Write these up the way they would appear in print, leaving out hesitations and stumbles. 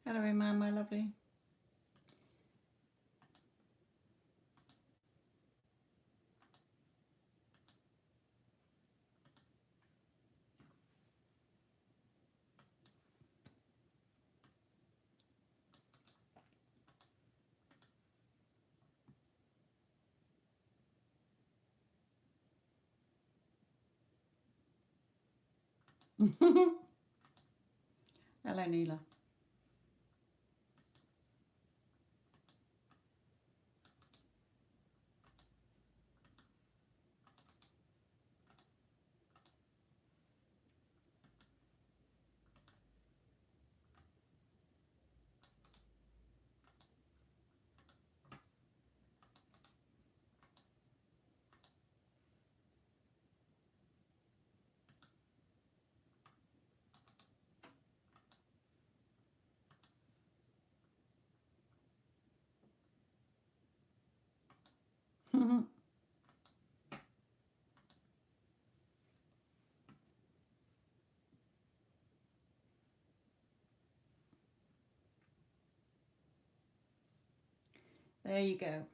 Hello, Iman, my lovely. Hello, Neela. There you go.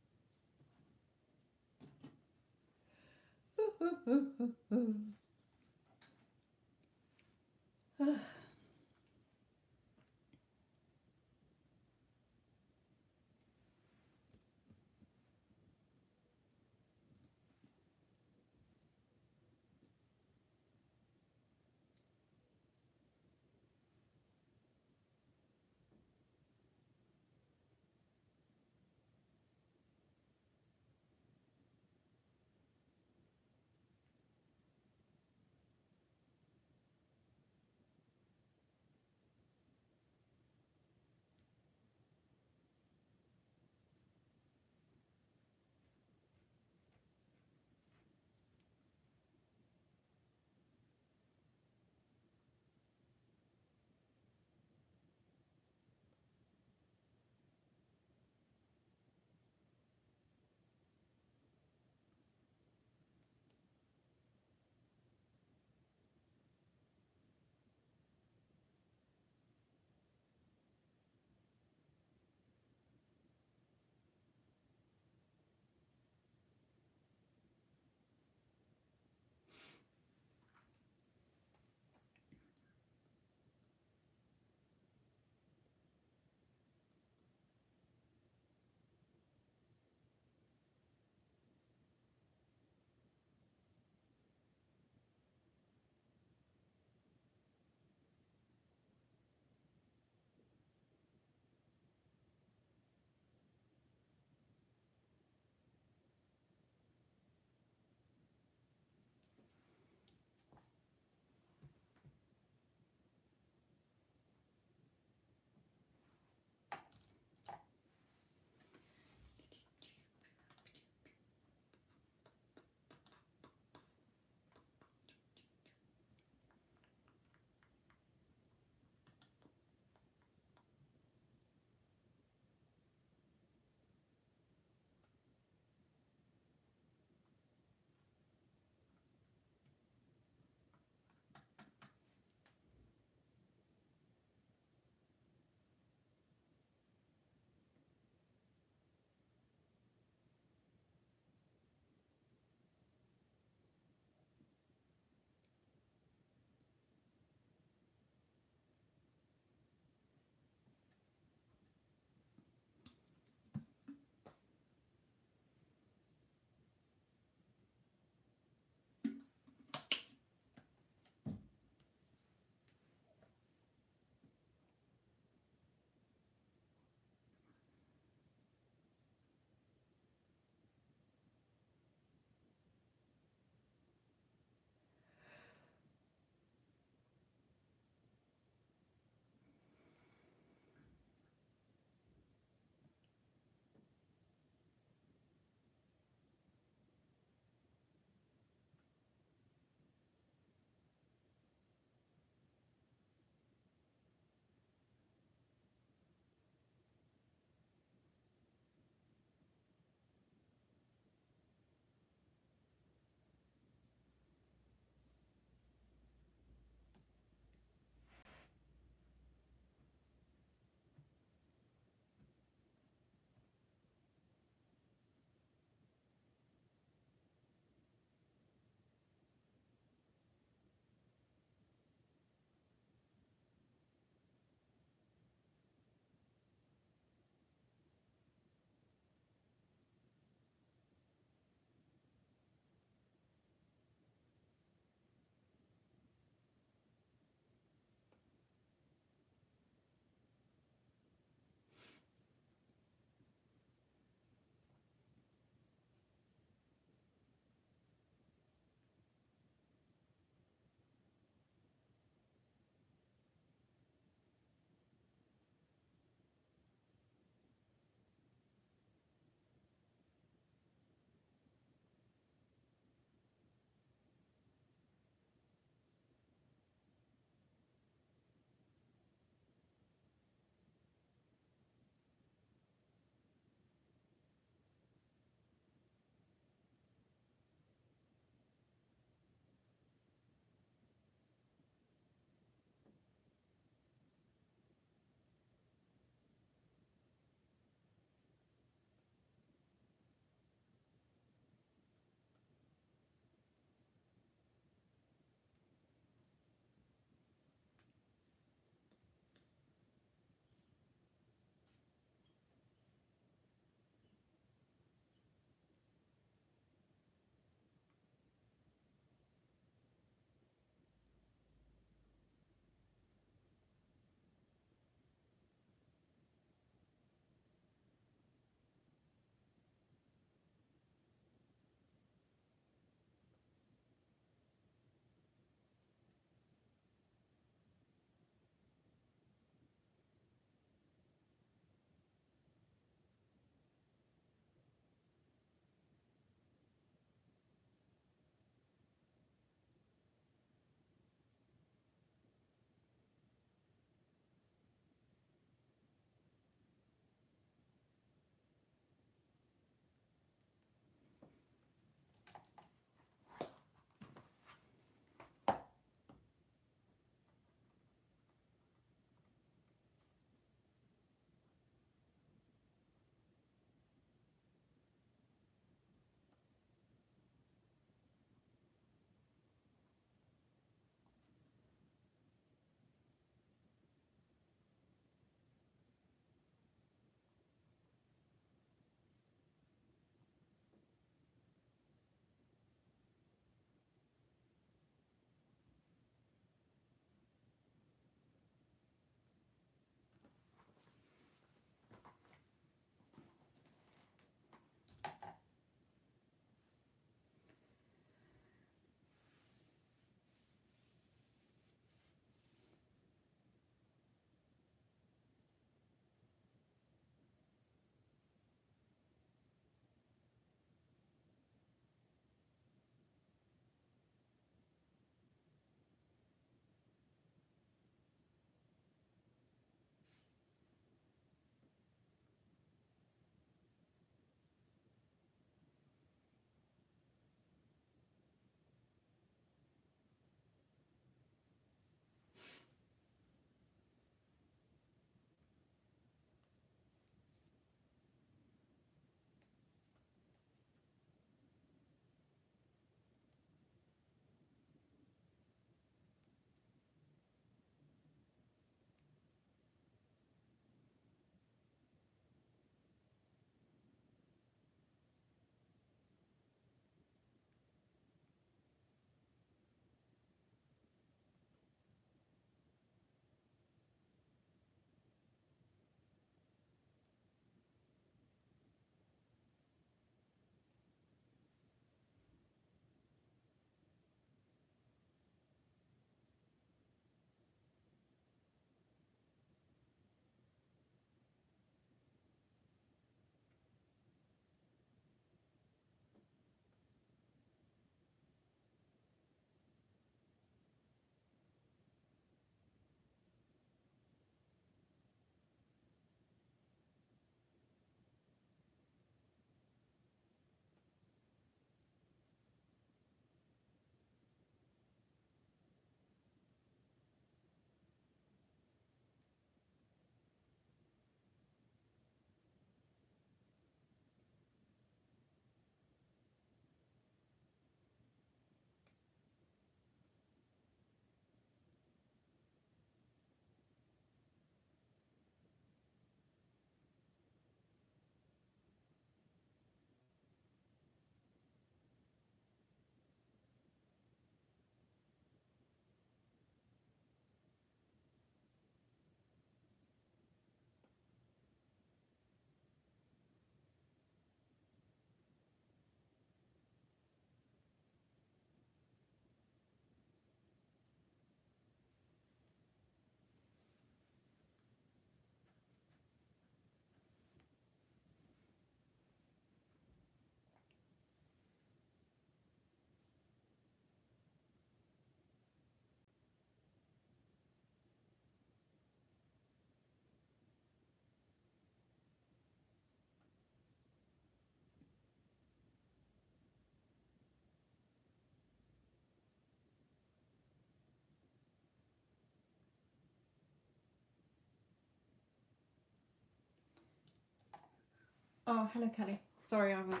Oh, hello, Kelly. Sorry, I was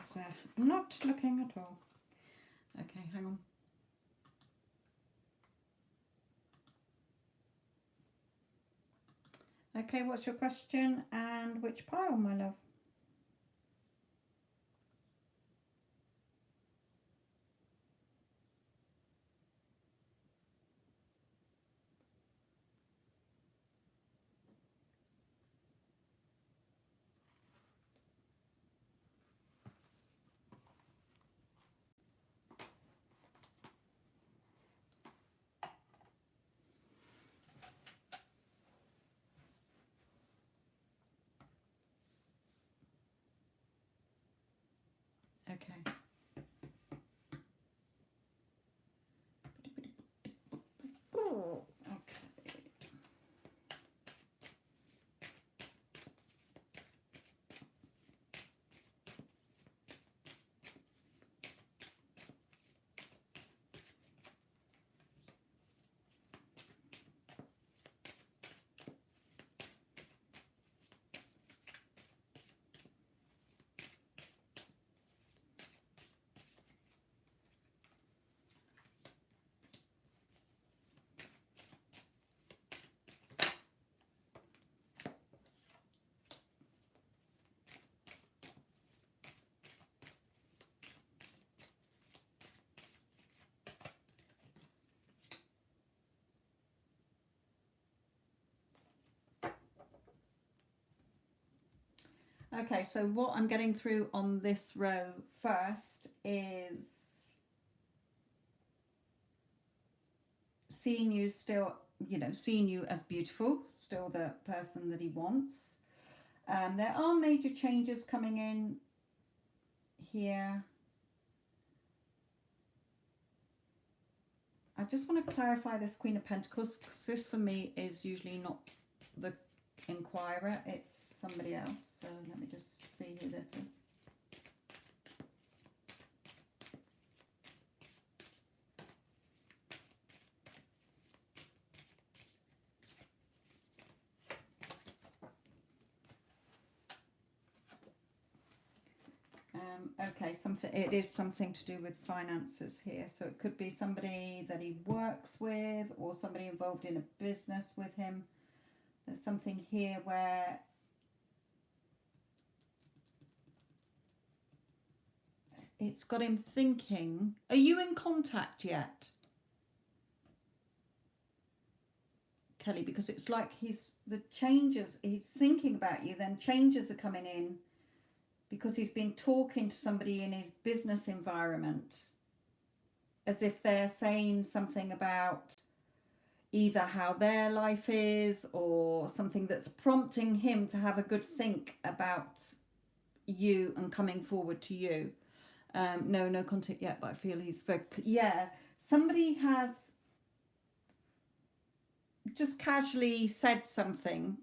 not looking at all. Okay, hang on. Okay, what's your question and which pile, my love? Okay. Oh, okay. Okay, so what I'm getting through on this row first is seeing you still, seeing you as beautiful, still the person that he wants. There are major changes coming in here. I just want to clarify this Queen of Pentacles, because this for me is usually not the inquirer, it's somebody else. So let me just see who this is. Okay, it is something to do with finances here. So it could be somebody that he works with or somebody involved in a business with him. There's something here where it's got him thinking. Are you in contact yet, Kelly? Because it's like he's thinking about you, then changes are coming in because he's been talking to somebody in his business environment as if they're saying something about either how their life is or something that's prompting him to have a good think about you and coming forward to you. No contact yet, but I feel he's very somebody has just casually said something,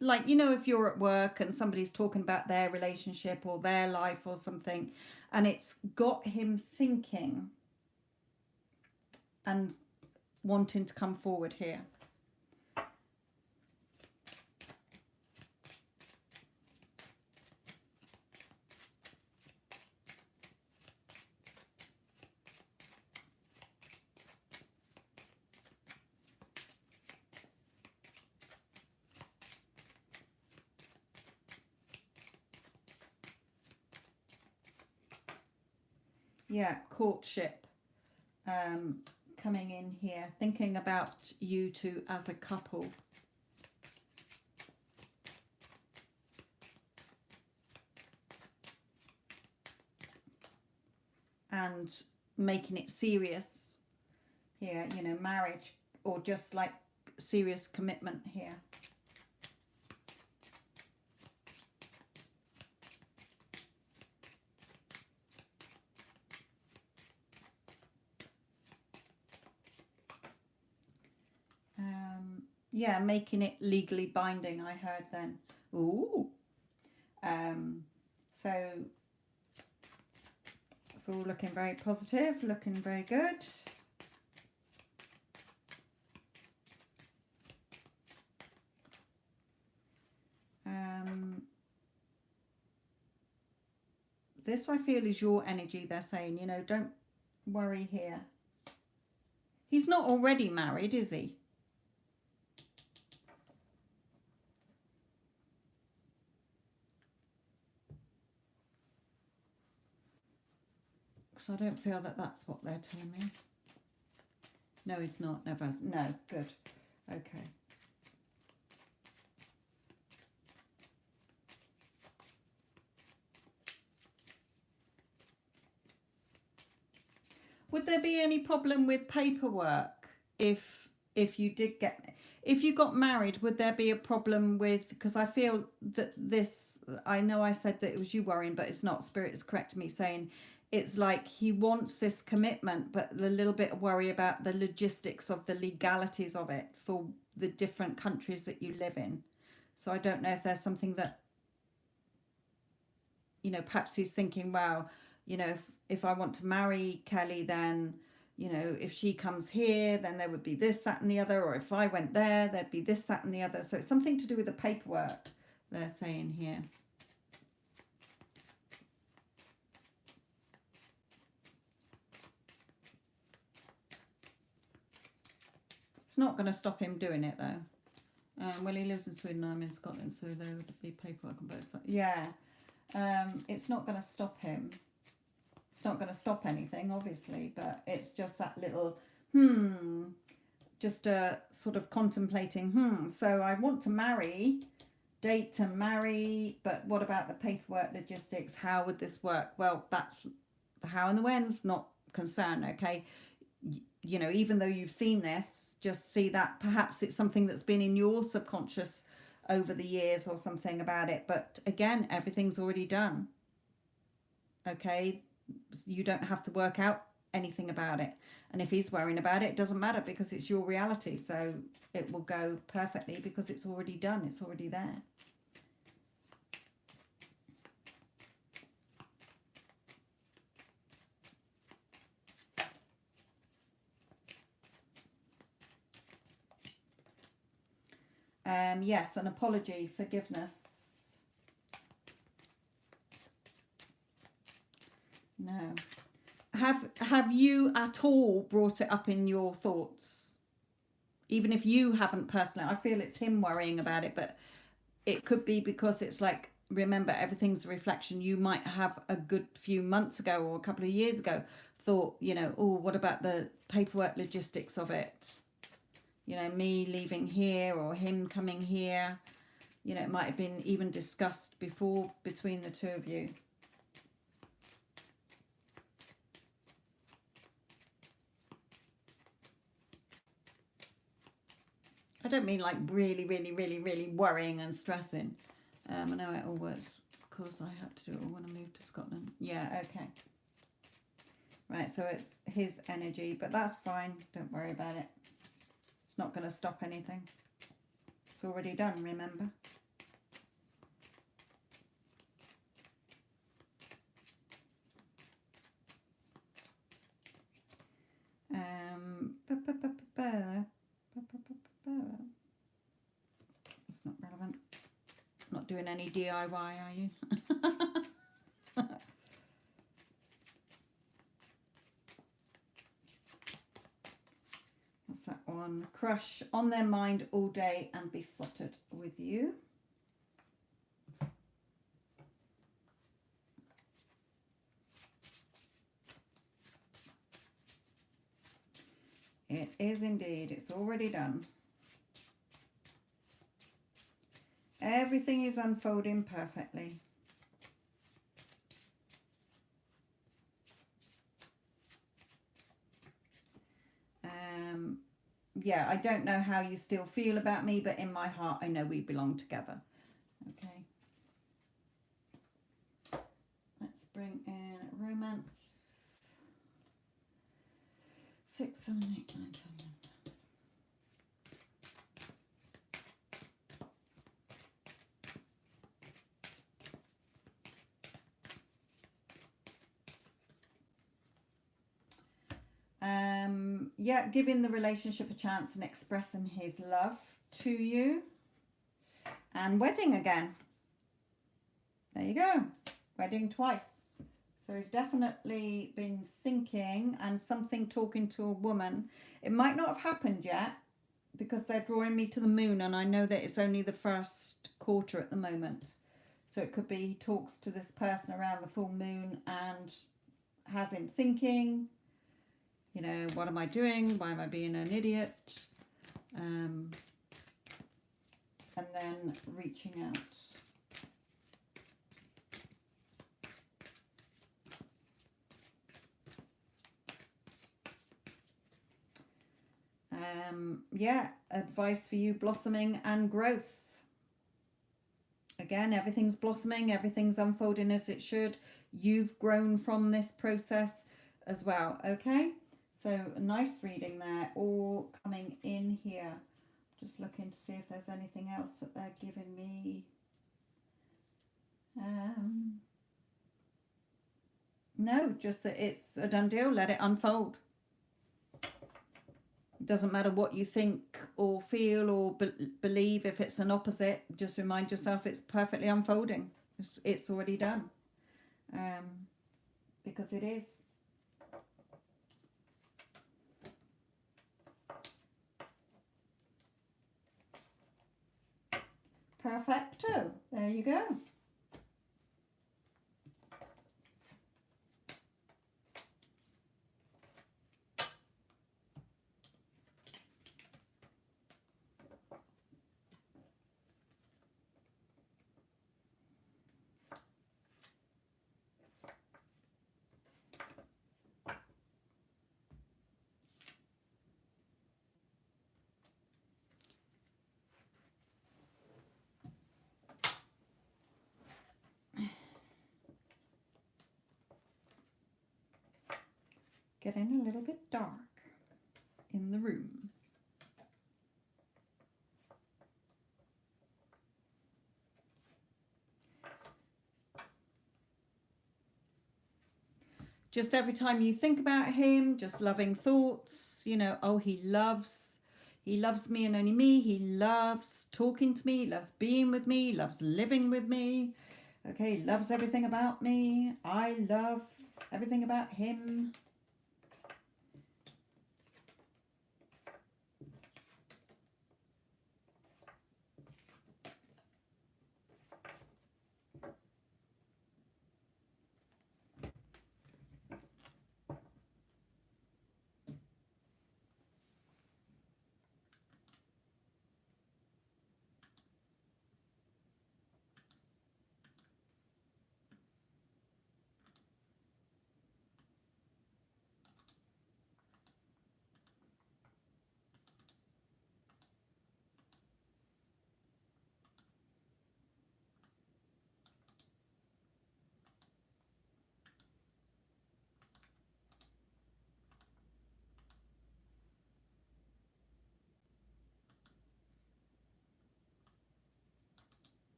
like, if you're at work and somebody's talking about their relationship or their life or something, and it's got him thinking and wanting to come forward here. Yeah, courtship coming in here, thinking about you two as a couple. And making it serious here, marriage or just like serious commitment here. Yeah, making it legally binding, I heard then. Ooh. So it's all looking very positive, looking very good. This, I feel, is your energy. They're saying, you know, don't worry here. He's not already married, is he? Because I don't feel that that's what they're telling me. No, he's not. Never. No, good. Okay. Would there be any problem with paperwork if you did get, if you got married? Would there be a problem with, because I feel that this, I know I said that it was you worrying, but it's not. Spirit is correct me saying it's like he wants this commitment, but a little bit of worry about the logistics of the legalities of it for the different countries that you live in. So I don't know if there's something that, you know, perhaps he's thinking, well, you know, if I want to marry Kelly, then, you know, if she comes here, then there would be this, that, and the other. Or if I went there, there'd be this, that, and the other. So it's something to do with the paperwork, they're saying here. It's not going to stop him doing it, though. Well, he lives in Sweden, I'm in Scotland, so there would be paperwork on both sides. Yeah. It's not going to stop him. It's not going to stop anything, obviously, but it's just that little, just sort of contemplating, so I want to marry, date to marry, but what about the paperwork logistics? How would this work? Well, that's the how and the when's not concerned, okay? You know, even though you've seen this, just see that perhaps it's something that's been in your subconscious over the years or something about it. But again, everything's already done, okay? You don't have to work out anything about it. And if he's worrying about it, it doesn't matter because it's your reality. So it will go perfectly because it's already done. It's already there. Yes, an apology, forgiveness. No. Have you at all brought it up in your thoughts? Even if you haven't personally, I feel it's him worrying about it, but it could be because it's like, remember, everything's a reflection. You might have a good few months ago or a couple of years ago thought, you know, oh, what about the paperwork logistics of it? You know, me leaving here or him coming here. You know, it might have been even discussed before between the two of you. I don't mean like really, really, really, really worrying and stressing. I know it all works because I had to do it all when I moved to Scotland. Yeah, okay. Right, so it's his energy, but that's fine. Don't worry about it. It's not going to stop anything. It's already done, remember? It's not relevant. Not doing any DIY, are you? What's that one? Crush on their mind all day and besotted with you. It is indeed. It's already done. Everything is unfolding perfectly. Yeah, I don't know how you still feel about me, but in my heart, I know we belong together. Okay. Let's bring in romance. 6, 7, 8, 9, 10. Yeah, giving the relationship a chance and expressing his love to you. And wedding again. There you go. Wedding twice. So he's definitely been thinking, and something talking to a woman. It might not have happened yet because they're drawing me to the moon, and I know that it's only the first quarter at the moment. So it could be he talks to this person around the full moon and has him thinking, what am I doing? Why am I being an idiot? And then reaching out. Yeah, advice for you, blossoming and growth. Again, everything's blossoming, everything's unfolding as it should. You've grown from this process as well, okay? So a nice reading there, all coming in here. Just looking to see if there's anything else that they're giving me. No, just that it's a done deal. Let it unfold. It doesn't matter what you think or feel or believe. If it's an opposite, just remind yourself it's perfectly unfolding. It's already done. Because it is. Perfecto. There you go. Getting a little bit dark in the room. Just every time you think about him, just loving thoughts, oh, he loves me and only me. He loves talking to me. He loves being with me. He loves living with me. Okay, he loves everything about me. I love everything about him.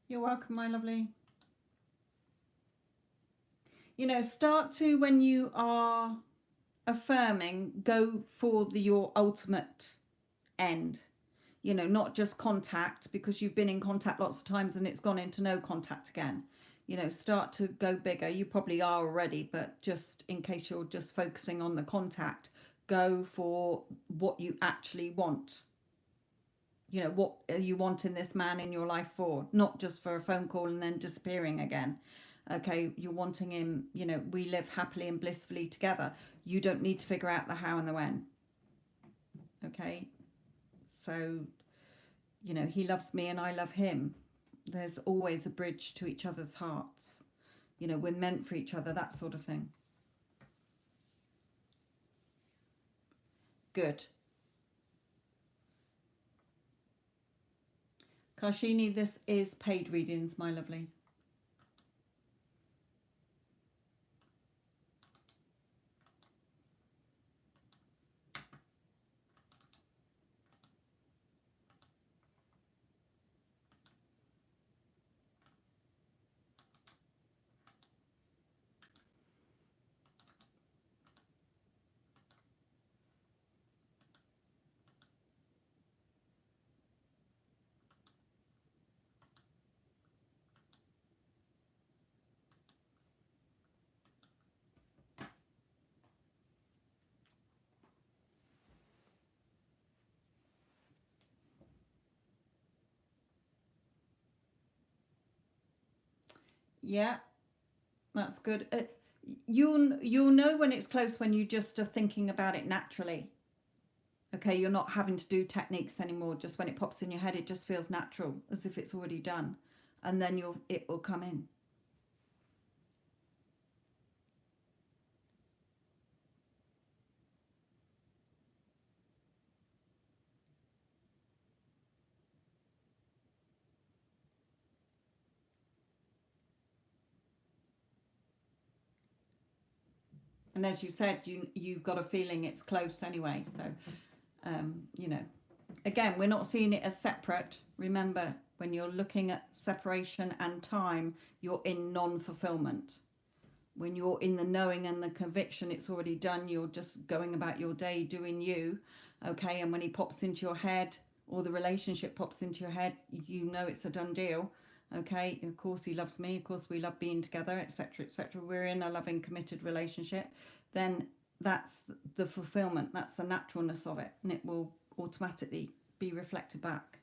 You're welcome, my lovely. Start to, when you are affirming, go for your ultimate end. Not just contact, because you've been in contact lots of times and it's gone into no contact again. Start to go bigger. You probably are already, but just in case you're just focusing on the contact, go for what you actually want. What are you wanting this man in your life for? Not just for a phone call and then disappearing again. Okay, you're wanting him, we live happily and blissfully together. You don't need to figure out the how and the when. Okay, so, he loves me and I love him. There's always a bridge to each other's hearts. We're meant for each other, that sort of thing. Good. Karshini, this is paid readings, my lovely. Yeah, that's good. You'll know when it's close when you just are thinking about it naturally. Okay, you're not having to do techniques anymore. Just when it pops in your head, it just feels natural, as if it's already done, and then it will come in. And as you said, you've got a feeling it's close anyway. So you know, again, we're not seeing it as separate. Remember, when you're looking at separation and time, you're in non-fulfillment. When you're in the knowing and the conviction, it's already done. You're just going about your day doing you. Okay, and when he pops into your head, or the relationship pops into your head, you know it's a done deal. Okay, of course he loves me, of course we love being together, etc., etc. We're in a loving committed relationship. Then that's the fulfillment, that's the naturalness of it, and it will automatically be reflected back.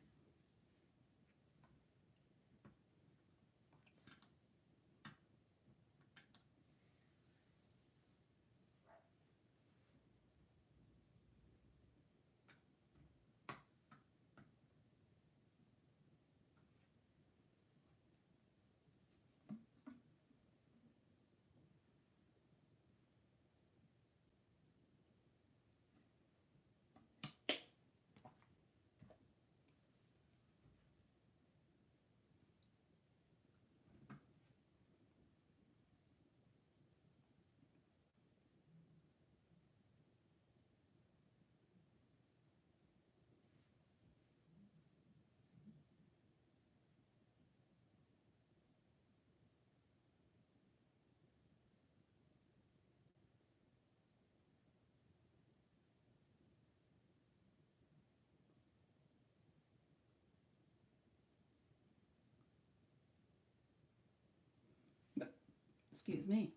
Excuse me.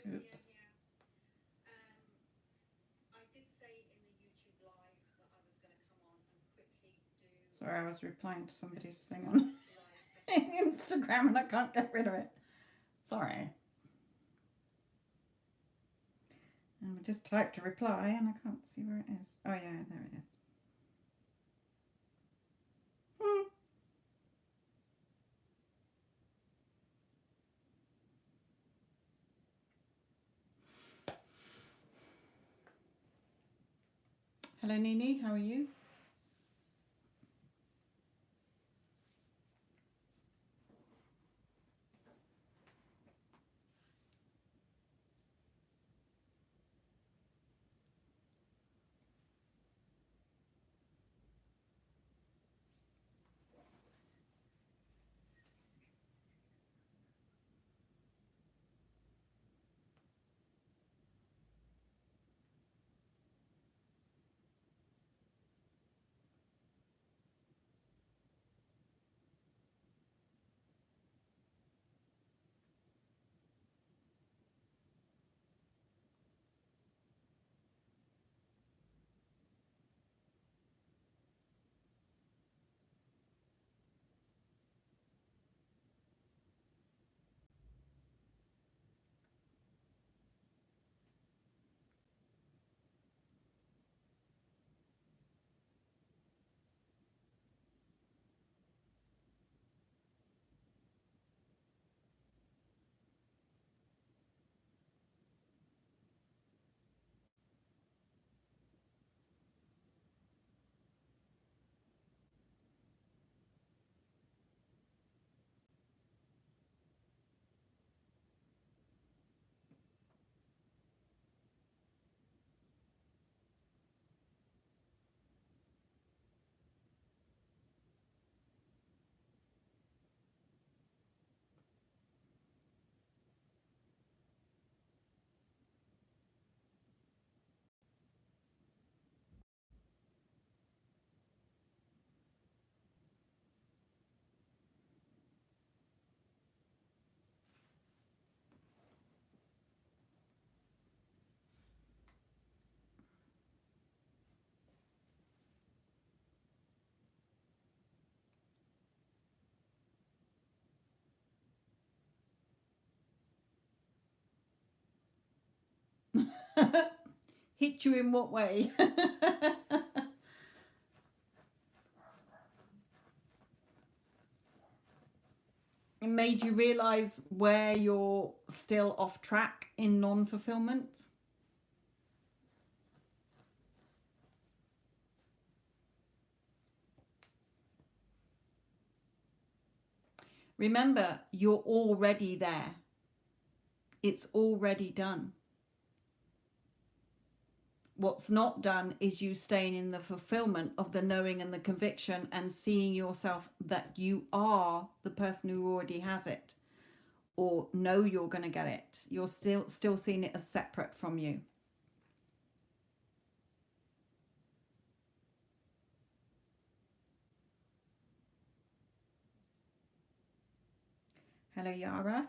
Good. Sorry, I was replying to somebody's thing on Instagram and I can't get rid of it. Sorry. And I just typed a reply and I can't see where it is. Oh yeah, there it is. Hello Nini, how are you? Hit you in what way? It made you realize where you're still off track in non-fulfillment. Remember, you're already there. It's already done. What's not done is you staying in the fulfillment of the knowing and the conviction and seeing yourself that you are the person who already has it, or know you're going to get it. You're still seeing it as separate from you. Hello, Yara.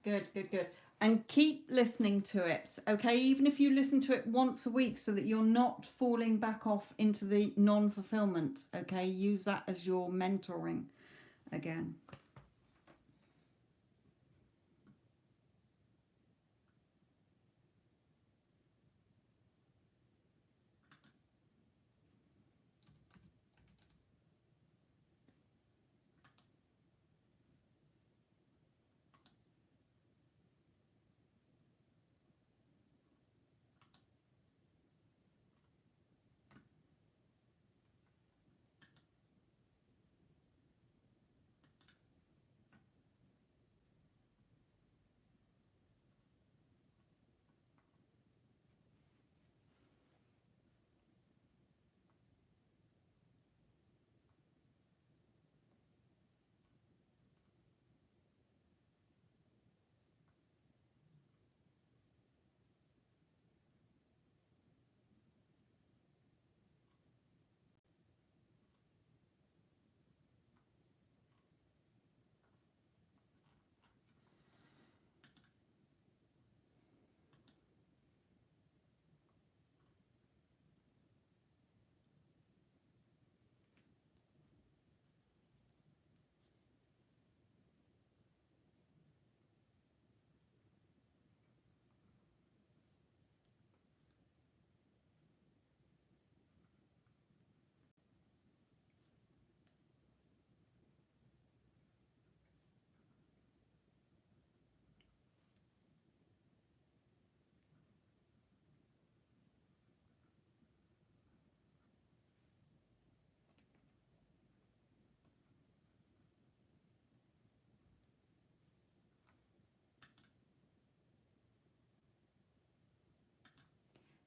Good, good, good. And keep listening to it, okay? Even if you listen to it once a week so that you're not falling back off into the non-fulfillment, okay? Use that as your mentoring again.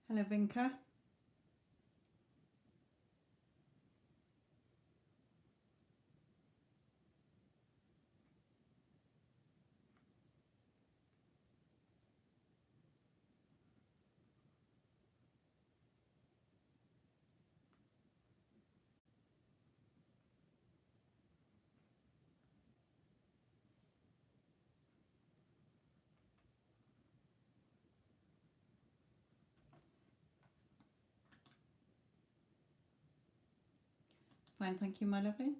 Hello, Vinka. Fine, thank you, my lovely.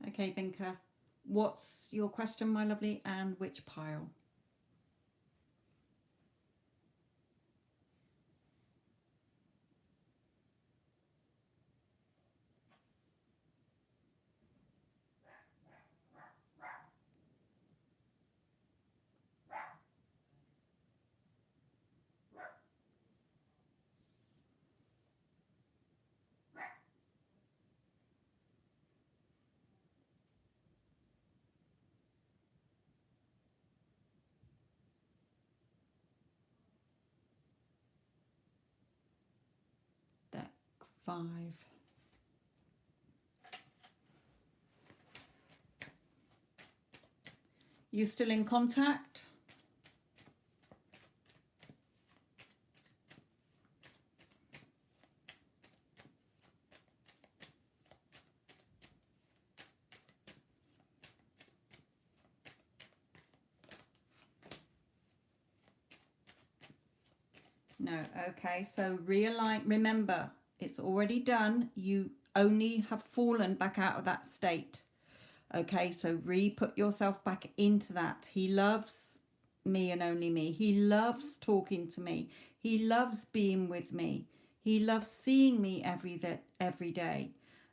Okay, Vinka. What's your question, my lovely, and which pile? Deck 5. You still in contact? No. Okay, so realign. Remember, it's already done. You only have fallen back out of that state. Okay, so re-put yourself back into that. He loves me and only me. He loves talking to me. He loves being with me. He loves seeing me every day.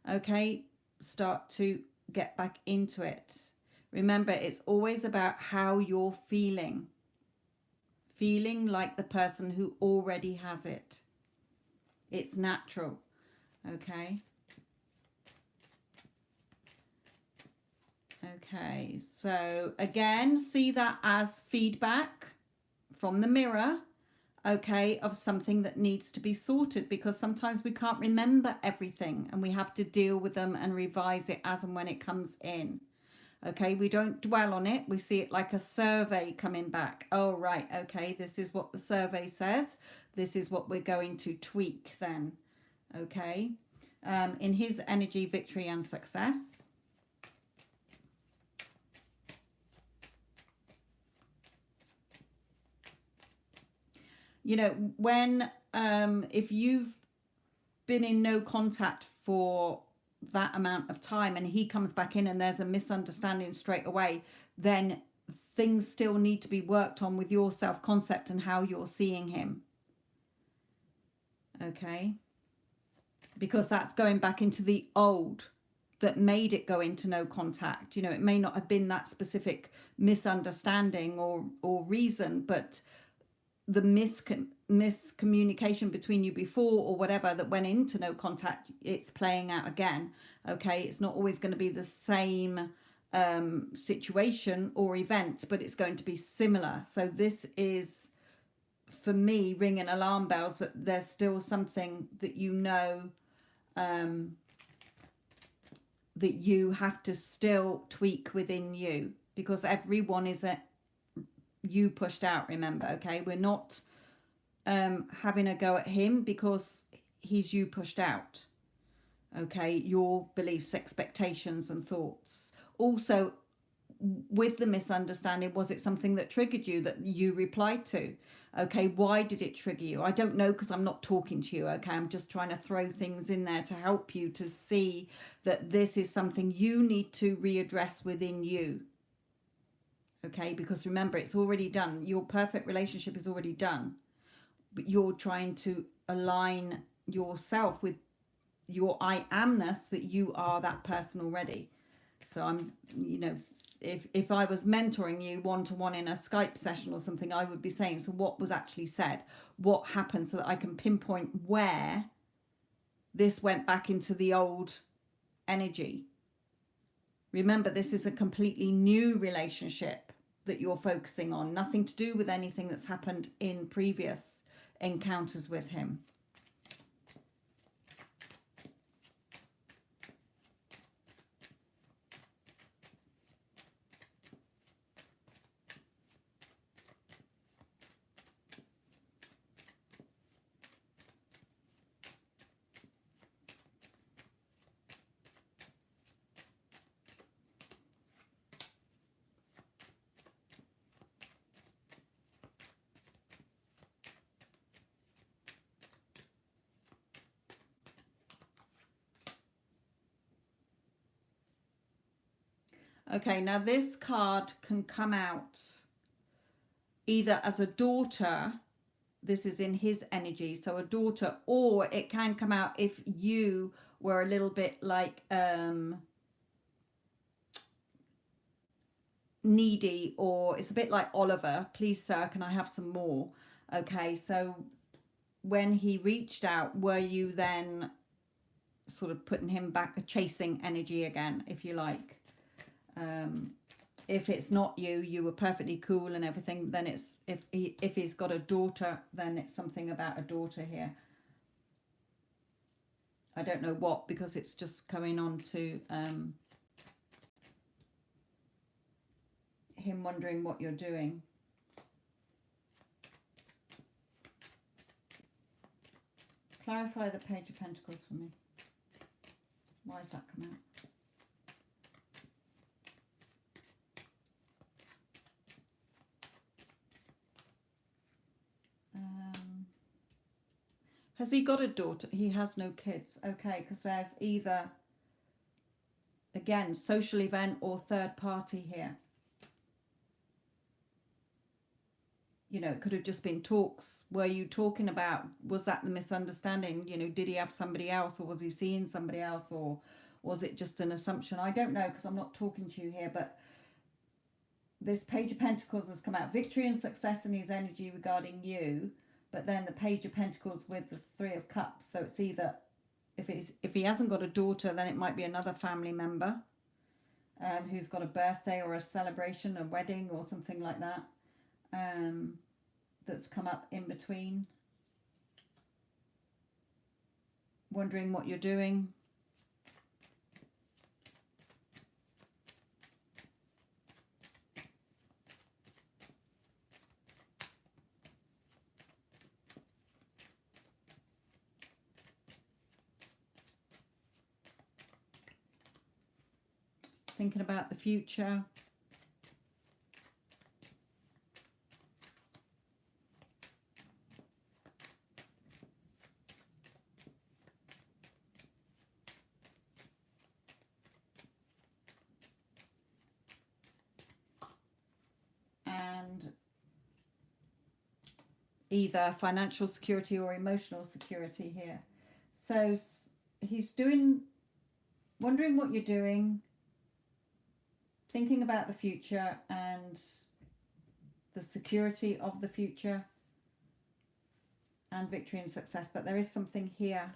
Okay, start to get back into it. Remember, it's always about how you're feeling. Feeling like the person who already has it. It's natural. Okay. Okay, so again, see that as feedback from the mirror, okay, of something that needs to be sorted, because sometimes we can't remember everything and we have to deal with them and revise it as and when it comes in. Okay, we don't dwell on it. We see it like a survey coming back. Oh, right, okay, this is what the survey says. This is what we're going to tweak then. Okay, in his energy, victory and success. You know, when if you've been in no contact for that amount of time and he comes back in and there's a misunderstanding straight away, then things still need to be worked on with your self-concept and how you're seeing him. Okay, because that's going back into the old that made it go into no contact. You know, it may not have been that specific misunderstanding or reason, but the miscommunication between you before or whatever that went into no contact, it's playing out again. Okay, it's not always going to be the same situation or event, but it's going to be similar. So this is, for me, ringing alarm bells that there's still something that you know that you have to still tweak within you, because everyone is a you pushed out, remember. Okay, we're not having a go at him because he's you pushed out. Okay, your beliefs, expectations and thoughts. Also, with the misunderstanding, was it something that triggered you that you replied to? Okay, why did it trigger you? I don't know, because I'm not talking to you. Okay, I'm just trying to throw things in there to help you to see that this is something you need to readdress within you. Okay, because remember, it's already done. Your perfect relationship is already done, but you're trying to align yourself with your I amness, that you are that person already. So I'm, you know, if I was mentoring you one-to-one in a Skype session or something, I would be saying, so what was actually said, what happened, so that I can pinpoint where this went back into the old energy. Remember, this is a completely new relationship that you're focusing on, nothing to do with anything that's happened in previous encounters with him. Okay, now this card can come out either as a daughter, this is in his energy, so a daughter, or it can come out if you were a little bit like needy, or it's a bit like Oliver, please sir, can I have some more? Okay, so when he reached out, were you then sort of putting him back, a chasing energy again, if you like? If it's not you, you were perfectly cool and everything, then it's, if he's got a daughter, then it's something about a daughter here. I don't know what, because it's just coming on to him wondering what you're doing. Clarify the Page of Pentacles for me. Why is that coming out? Has he got a daughter? He has no kids. Okay, because there's either, again, social event or third party here. You know, it could have just been talks. Were you talking about, was that the misunderstanding? You know, did he have somebody else, or was he seeing somebody else, or was it just an assumption? I don't know, because I'm not talking to you here, but this Page of Pentacles has come out. Victory and success in his energy regarding you. But then the Page of Pentacles with the Three of Cups. So it's either, if he hasn't got a daughter, then it might be another family member. who's got a birthday or a celebration, a wedding or something like that, that's come up in between. Wondering what you're doing. Thinking about the future. And either financial security or emotional security here. So he's wondering what you're doing, thinking about the future and the security of the future and victory and success. But there is something here.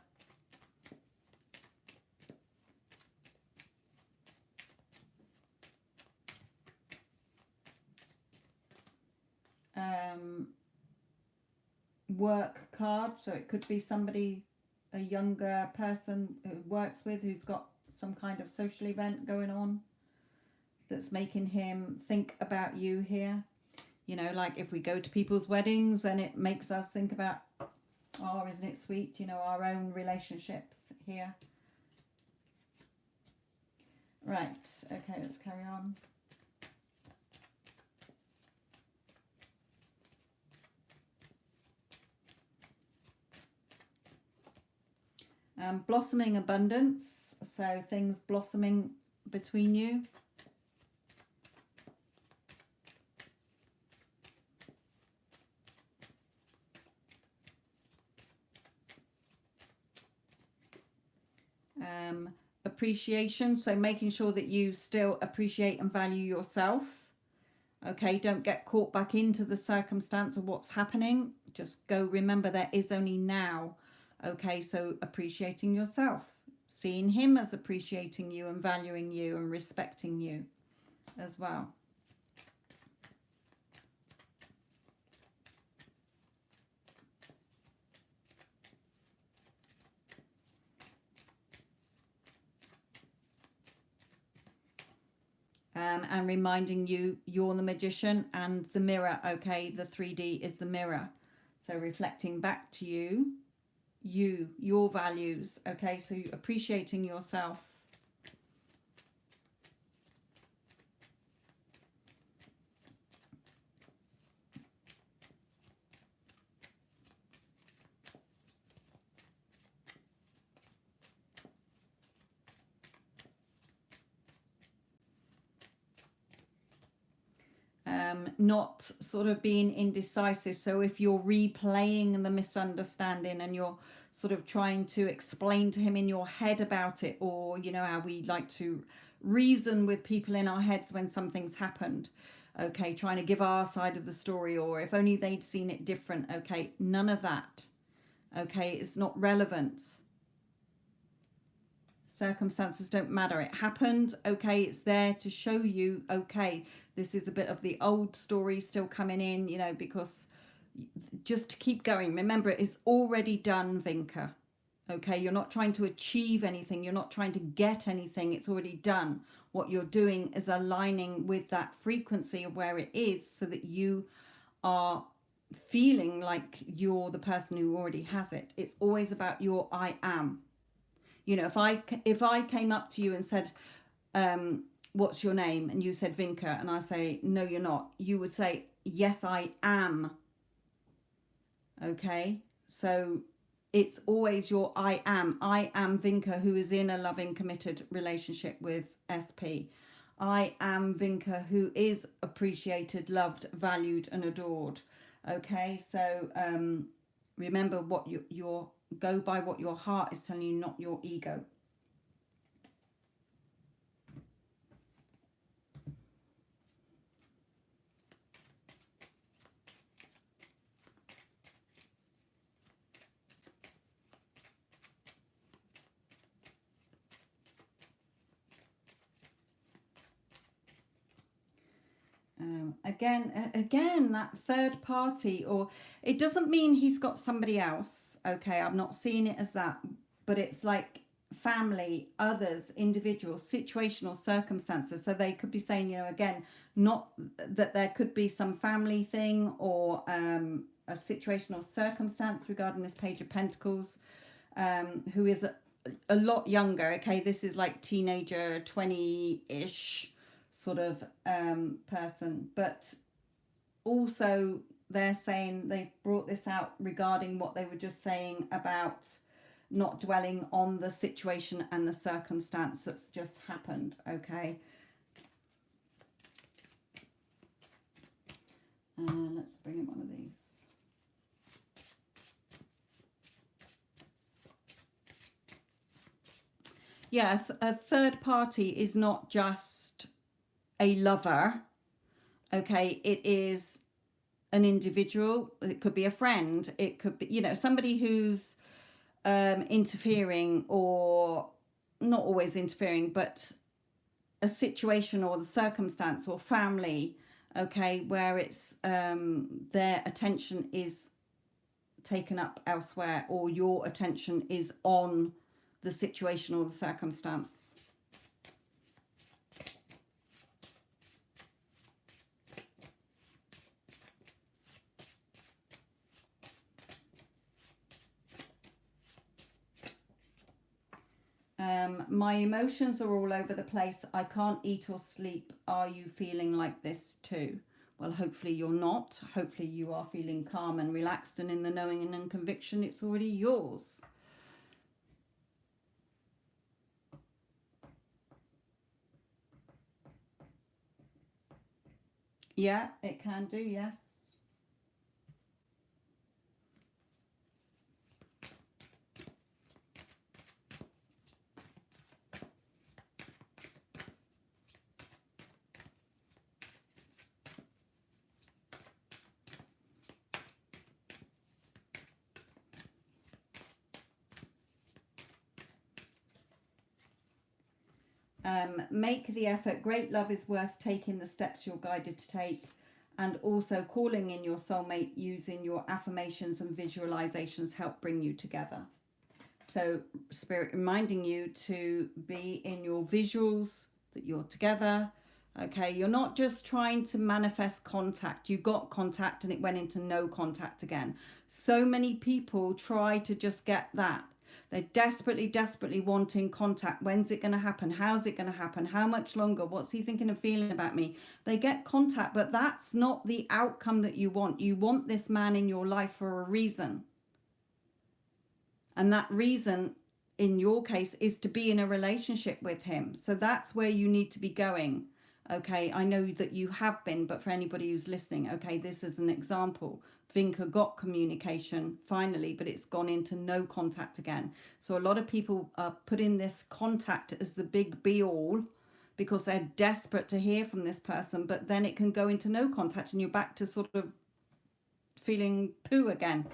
Work card, so it could be somebody, a younger person who works with, who's got some kind of social event going on that's making him think about you here. You know, like if we go to people's weddings, then it makes us think about, oh, isn't it sweet, you know, our own relationships here. Right, okay, let's carry on. Blossoming abundance, so things blossoming between you. Appreciation, so making sure that you still appreciate and value yourself. Okay, don't get caught back into the circumstance of what's happening. Just go, remember there is only now. Okay, so appreciating yourself, seeing him as appreciating you and valuing you and respecting you as well. And reminding you, you're the magician and the mirror. Okay, the 3D is the mirror. So reflecting back to you, your values. Okay, so appreciating yourself. Not sort of being indecisive. So if you're replaying the misunderstanding and you're sort of trying to explain to him in your head about it, or you know how we like to reason with people in our heads when something's happened, okay, trying to give our side of the story, or if only they'd seen it different. Okay, none of that. Okay, it's not relevant. Circumstances don't matter. It happened. Okay, it's there to show you, okay, this is a bit of the old story still coming in, you know, because just to keep going. Remember, it is already done, Vinca. Okay, you're not trying to achieve anything. You're not trying to get anything. It's already done. What you're doing is aligning with that frequency of where it is so that you are feeling like you're the person who already has it. It's always about your I am. You know, if I came up to you and said, what's your name? And you said Vinca, and I say, no, you're not. You would say, yes, I am. Okay, so it's always your I am. I am Vinca, who is in a loving, committed relationship with SP. I am Vinca, who is appreciated, loved, valued, and adored. Okay, so remember what your go by what your heart is telling you, not your ego. Again, that third party, or it doesn't mean he's got somebody else. Okay, I'm not seeing it as that, but it's like family, others, individuals, situational circumstances. So they could be saying, again, not that there could be some family thing or a situational circumstance regarding this Page of Pentacles, who is a lot younger. Okay, this is like teenager, 20-ish sort of person, but also they're saying they brought this out regarding what they were just saying about not dwelling on the situation and the circumstance that's just happened. Okay, let's bring in one of these. Yeah, a third party is not just a lover. Okay, it is an individual. It could be a friend. It could be, somebody who's interfering, or not always interfering, but a situation or the circumstance or family, okay, where it's their attention is taken up elsewhere, or your attention is on the situation or the circumstance. My emotions are all over the place. I can't eat or sleep. Are you feeling like this too? Well, hopefully you're not. Hopefully you are feeling calm and relaxed and in the knowing and conviction it's already yours. Yeah, it can do, yes. Make the effort. Great love is worth taking the steps you're guided to take, and also calling in your soulmate using your affirmations and visualizations help bring you together. So Spirit reminding you to be in your visuals, that you're together. Okay, you're not just trying to manifest contact. You got contact and it went into no contact again. So many people try to just get that. They're desperately wanting contact. When's it going to happen? How's it going to happen? How much longer? What's he thinking and feeling about me? They get contact, but that's not the outcome that you want. You want this man in your life for a reason. And that reason, in your case, is to be in a relationship with him. So that's where you need to be going. Okay, I know that you have been, but for anybody who's listening, okay, this is an example. Vinca got communication finally, but it's gone into no contact again. So a lot of people are putting this contact as the big be all because they're desperate to hear from this person, but then it can go into no contact and you're back to sort of feeling poo again.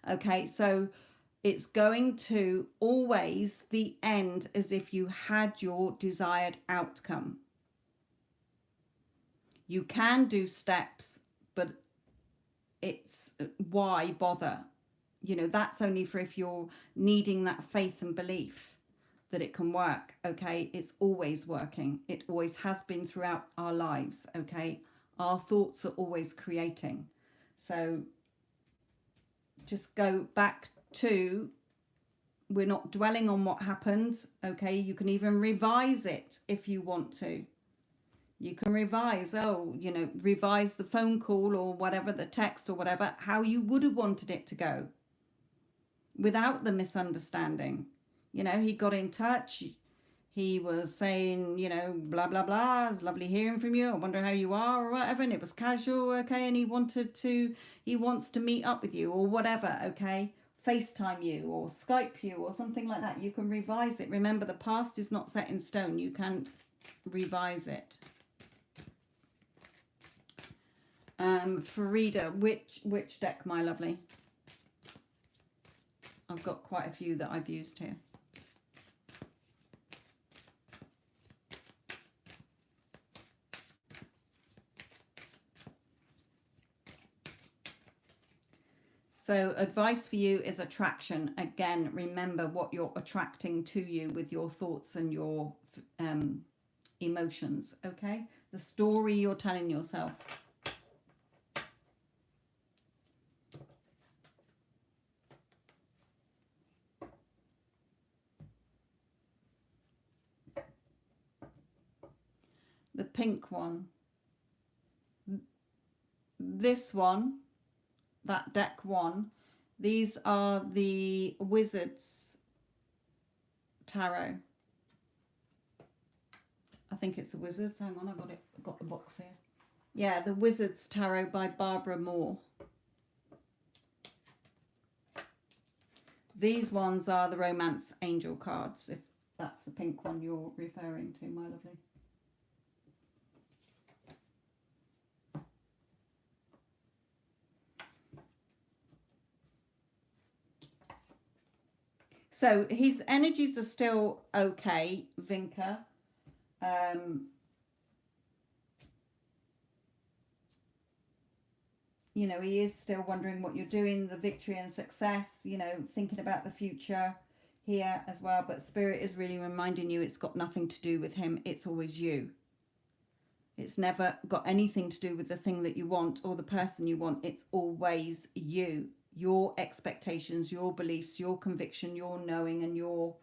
Okay, so it's going to always the end as if you had your desired outcome. You can do steps, but it's why bother? That's only for if you're needing that faith and belief that it can work. Okay, it's always working. It always has been throughout our lives. Okay, our thoughts are always creating. So just go back to, we're not dwelling on what happened. Okay, you can even revise it if you want to. You can revise, revise the phone call or whatever, the text or whatever, how you would have wanted it to go without the misunderstanding. He got in touch. He was saying, blah, blah, blah. It's lovely hearing from you. I wonder how you are or whatever. And it was casual, okay. And he wants to meet up with you or whatever, okay. FaceTime you or Skype you or something like that. You can revise it. Remember, the past is not set in stone. You can revise it. Farida, which deck, my lovely? I've got quite a few that I've used here. So advice for you is attraction. Again, remember what you're attracting to you with your thoughts and your emotions, okay? The story you're telling yourself. The pink one. This one, that deck one, these are the Wizards Tarot. I think it's the Wizards. Hang on, I've got the box here. Yeah, the Wizards Tarot by Barbara Moore. These ones are the Romance Angel cards, if that's the pink one you're referring to, my lovely. So his energies are still okay, Vinca. You know, he is still wondering what you're doing, the victory and success, you know, thinking about the future here as well. But Spirit is really reminding you it's got nothing to do with him. It's always you. It's never got anything to do with the thing that you want or the person you want. It's always you. Your expectations, your beliefs, your conviction, your knowing and your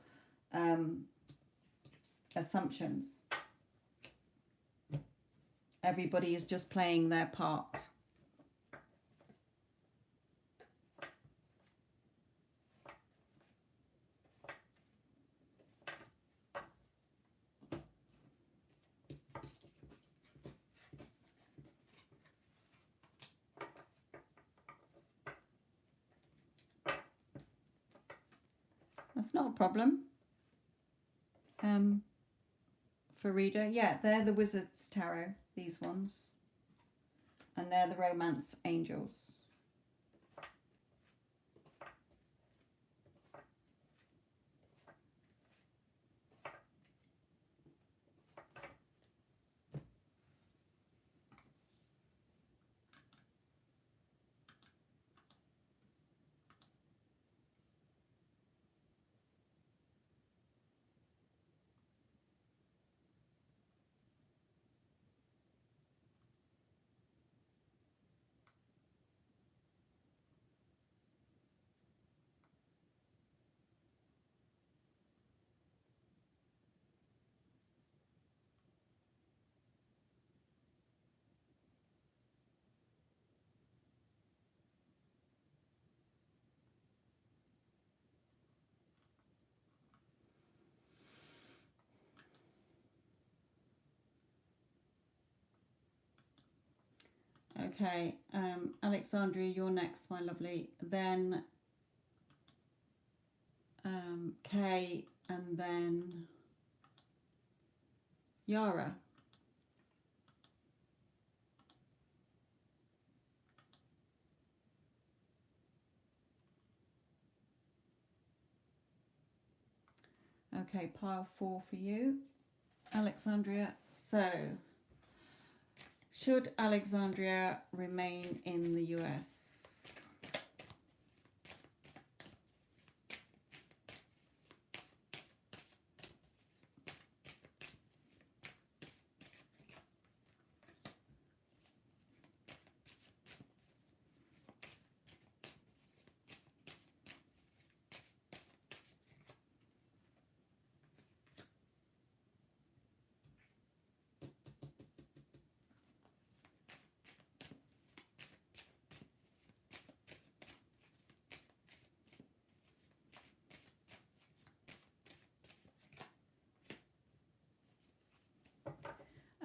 assumptions. Everybody is just playing their part. That's not a problem. For reader, yeah, they're the Wizards Tarot, these ones. And they're the Romance Angels. Okay, Alexandria, you're next, my lovely. Then Kay, and then Yara. Okay, pile 4 for you, Alexandria. So, should Alexandria remain in the US?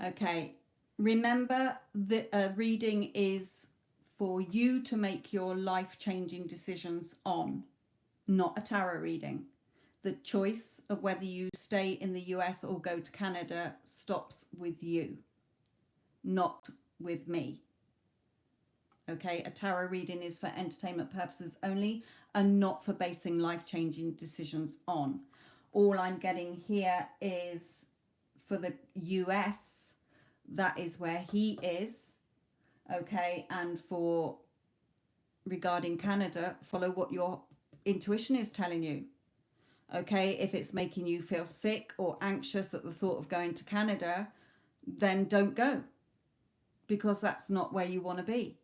Okay, remember that a reading is for you to make your life-changing decisions on, not a tarot reading. The choice of whether you stay in the US or go to Canada stops with you, not with me. Okay, a tarot reading is for entertainment purposes only and not for basing life-changing decisions on. All I'm getting here is for the US, that is where he is, okay, and for regarding Canada, follow what your intuition is telling you. Okay, if it's making you feel sick or anxious at the thought of going to Canada, then don't go, because that's not where you want to be.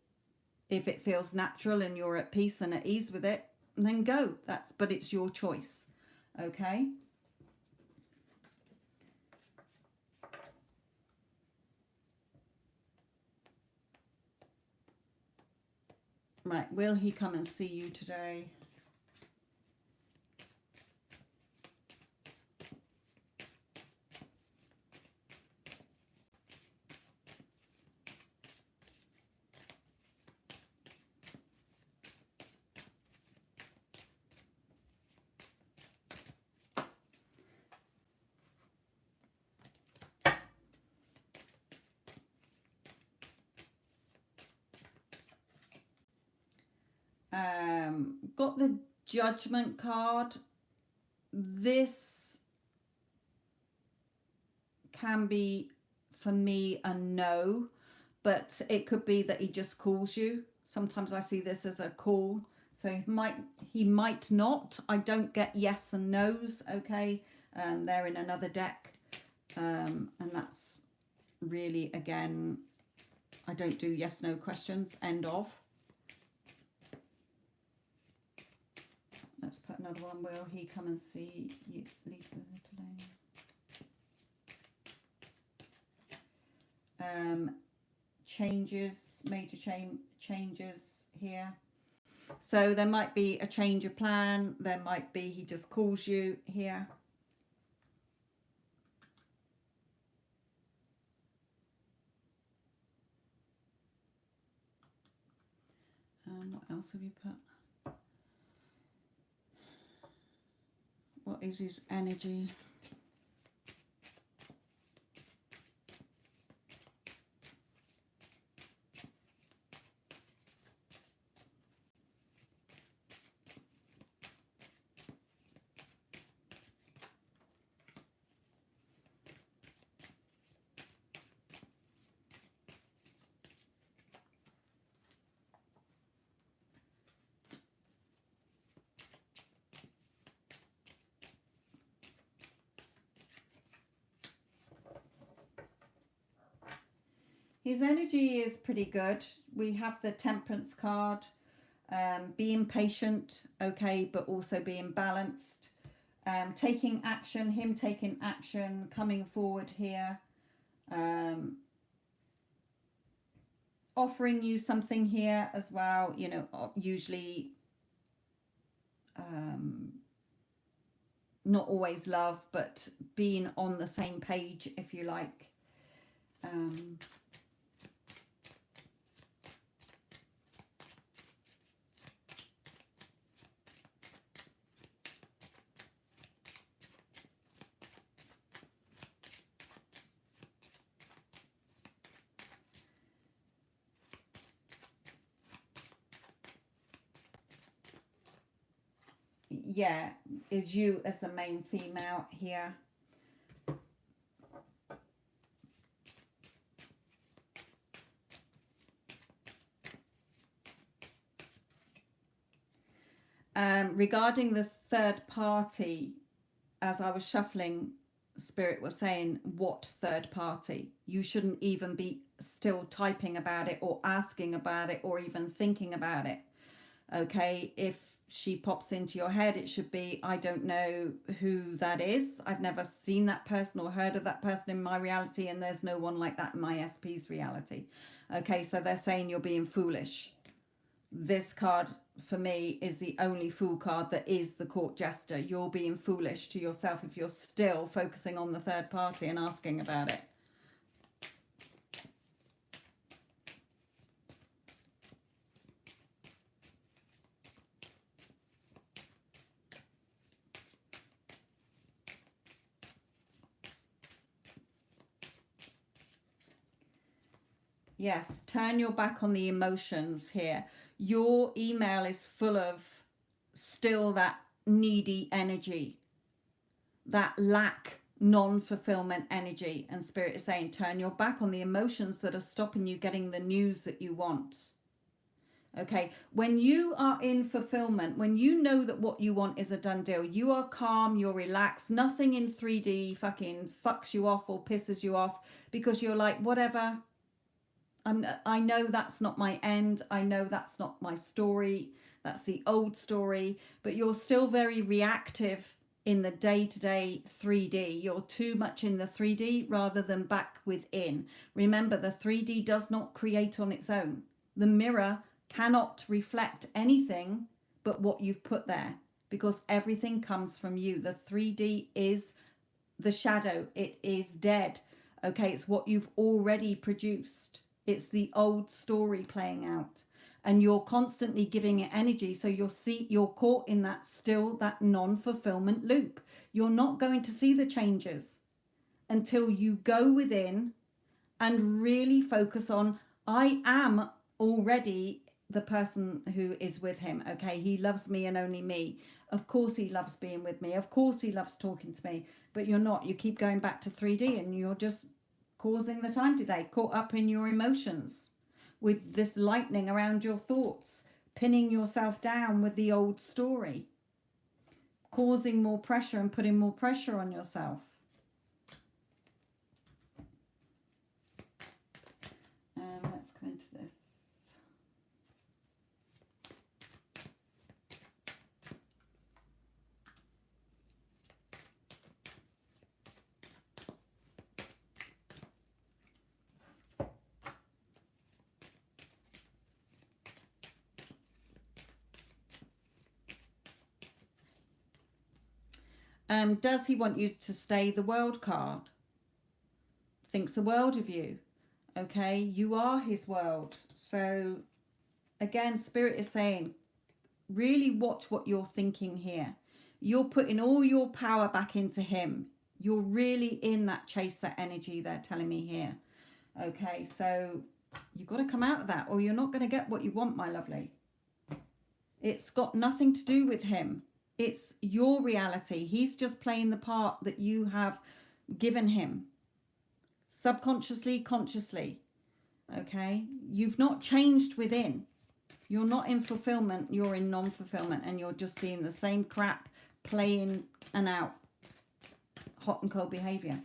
If it feels natural and you're at peace and at ease with it, then go. But it's your choice. Okay. Right, will he come and see you today? Got the Judgment card. This can be, for me, a no, but it could be that he just calls you. Sometimes I see this as a call, so he might not. I don't get yes and no's. Okay, they're in another deck, and that's really, again, I don't do yes no questions. End of. Let's put another one. Will he come and see you, Lisa, today? Changes, major changes here. So there might be a change of plan. There might be he just calls you here. What else have you put? What is his energy? His energy is pretty good. We have the Temperance card. Being patient, okay, but also being balanced. Taking action, him taking action, coming forward here. Offering you something here as well, you know, usually not always love, but being on the same page, if you like. Yeah, is you as the main female here. Regarding the third party, as I was shuffling, Spirit was saying, what third party? You shouldn't even be still typing about it or asking about it or even thinking about it. Okay, if she pops into your head, it should be, I don't know who that is. I've never seen that person or heard of that person in my reality, and there's no one like that in my SP's reality. Okay, so they're saying you're being foolish. This card for me is the only fool card that is the court jester. You're being foolish to yourself if you're still focusing on the third party and asking about it. Yes, turn your back on the emotions here. Your email is full of still that needy energy, that lack, non-fulfillment energy. And Spirit is saying, turn your back on the emotions that are stopping you getting the news that you want. Okay, when you are in fulfillment, when you know that what you want is a done deal, you are calm, you're relaxed, nothing in 3D fucking fucks you off or pisses you off, because you're like, whatever, I know that's not my end, I know that's not my story, that's the old story, but you're still very reactive in the day-to-day 3D. You're too much in the 3D rather than back within. Remember, the 3D does not create on its own. The mirror cannot reflect anything but what you've put there, because everything comes from you. The 3D is the shadow, it is dead. Okay, it's what you've already produced. It's the old story playing out, and you're constantly giving it energy. So you're caught in that non-fulfillment loop. You're not going to see the changes until you go within and really focus on, I am already the person who is with him. Okay, he loves me and only me. Of course he loves being with me. Of course he loves talking to me. But you're not. You keep going back to 3D and you're just causing the time delay, caught up in your emotions with this lightning around your thoughts, pinning yourself down with the old story, causing more pressure and putting more pressure on yourself. Let's go into this. Does he want you to stay? The world card thinks the world of you. Okay, you are his world. So again, Spirit is saying, really watch what you're thinking here. You're putting all your power back into him. You're really in that chaser energy, they're telling me here. Okay, so you've got to come out of that, or you're not going to get what you want, my lovely. It's got nothing to do with him. It's your reality. He's just playing the part that you have given him. Subconsciously, consciously. Okay? You've not changed within. You're not in fulfillment. You're in non-fulfillment. And you're just seeing the same crap playing and out. Hot and cold behavior.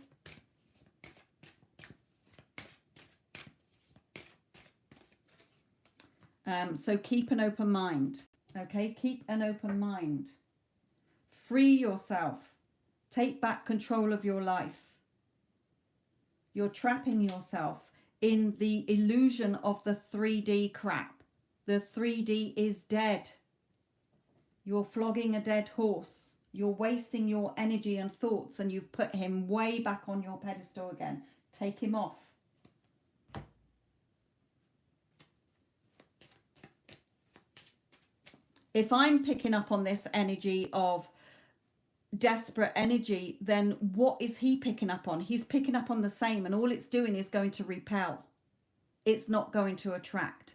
So keep an open mind. Okay? Keep an open mind. Free yourself. Take back control of your life. You're trapping yourself in the illusion of the 3D crap. The 3D is dead. You're flogging a dead horse. You're wasting your energy and thoughts, and you've put him way back on your pedestal again. Take him off. If I'm picking up on this energy of desperate energy, then what is he picking up on? He's picking up on the same, and all it's doing is going to repel. It's not going to attract.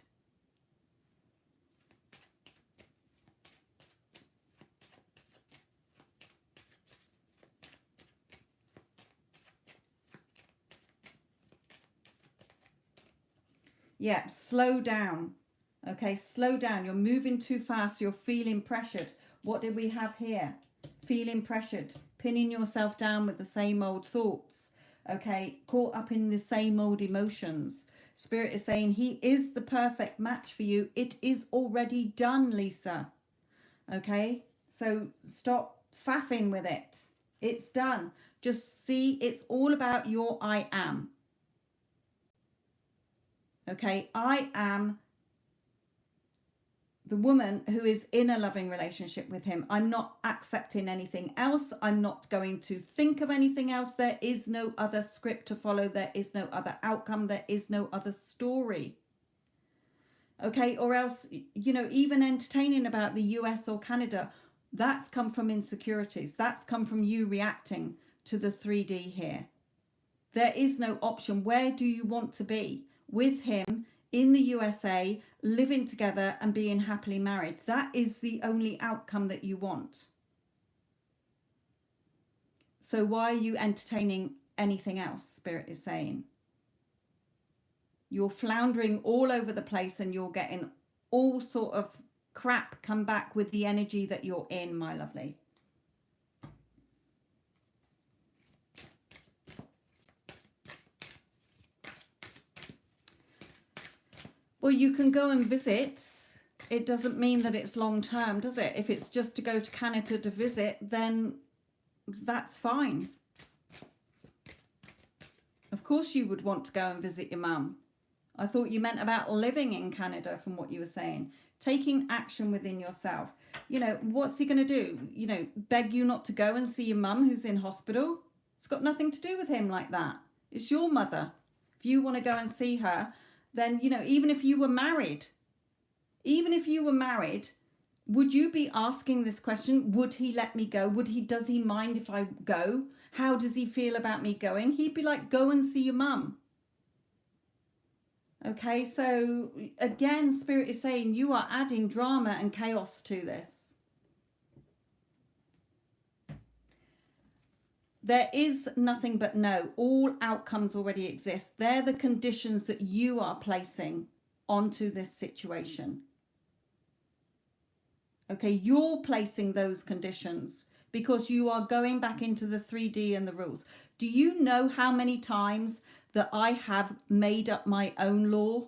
Yeah, slow down. Okay, slow down. You're moving too fast. You're feeling pressured. What did we have here? Feeling pressured, pinning yourself down with the same old thoughts. Okay, caught up in the same old emotions. Spirit is saying he is the perfect match for you. It is already done, Lisa. Okay, so stop faffing with it. It's done. Just see, it's all about your I am. Okay, I am the woman who is in a loving relationship with him. I'm not accepting anything else. I'm not going to think of anything else. There is no other script to follow. There is no other outcome. There is no other story. Okay, or else, you know, even entertaining about the US or Canada, that's come from insecurities. That's come from you reacting to the 3D here. There is no option. Where do you want to be? With him in the USA, living together and being happily married. That is the only outcome that you want. So why are you entertaining anything else, Spirit is saying? You're floundering all over the place and you're getting all sort of crap come back with the energy that you're in, my lovely. Well, you can go and visit. It doesn't mean that it's long term, does it? If it's just to go to Canada to visit, then that's fine. Of course you would want to go and visit your mum. I thought you meant about living in Canada from what you were saying. Taking action within yourself. You know, what's he going to do? You know, beg you not to go and see your mum who's in hospital? It's got nothing to do with him like that. It's your mother. If you want to go and see her, then, you know, even if you were married, would you be asking this question? Would he let me go? Does he mind if I go? How does he feel about me going? He'd be like, go and see your mum. Okay, so again, Spirit is saying you are adding drama and chaos to this. There is nothing but no. All outcomes already exist. They're the conditions that you are placing onto this situation. Okay, you're placing those conditions because you are going back into the 3D and the rules. Do you know how many times that I have made up my own law,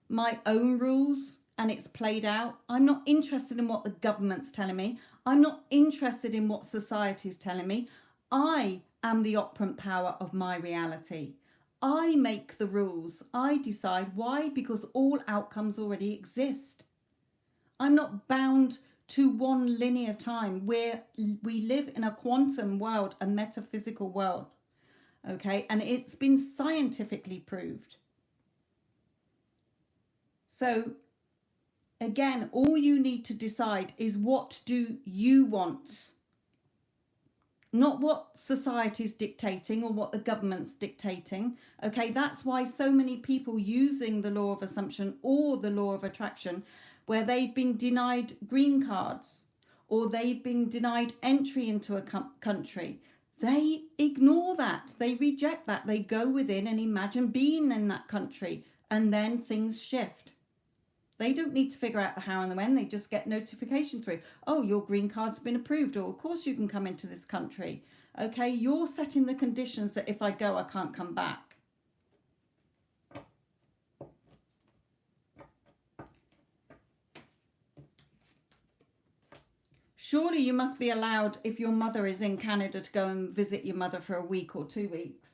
my own rules, and it's played out? I'm not interested in what the government's telling me. I'm not interested in what society's telling me. I am the operant power of my reality. I make the rules. I decide. Why? Because all outcomes already exist. I'm not bound to one linear time where we live in a quantum world, a metaphysical world. Okay, and it's been scientifically proved. So again, all you need to decide is what do you want? Not what society's dictating or what the government's dictating. Okay, that's why so many people using the law of assumption or the law of attraction, where they've been denied green cards or they've been denied entry into a country, they ignore that. They reject that. They go within and imagine being in that country, and then things shift. They don't need to figure out the how and the when. They just get notification through. Oh, your green card's been approved. Or, of course, you can come into this country. Okay, you're setting the conditions that if I go, I can't come back. Surely you must be allowed, if your mother is in Canada, to go and visit your mother for a week or 2 weeks.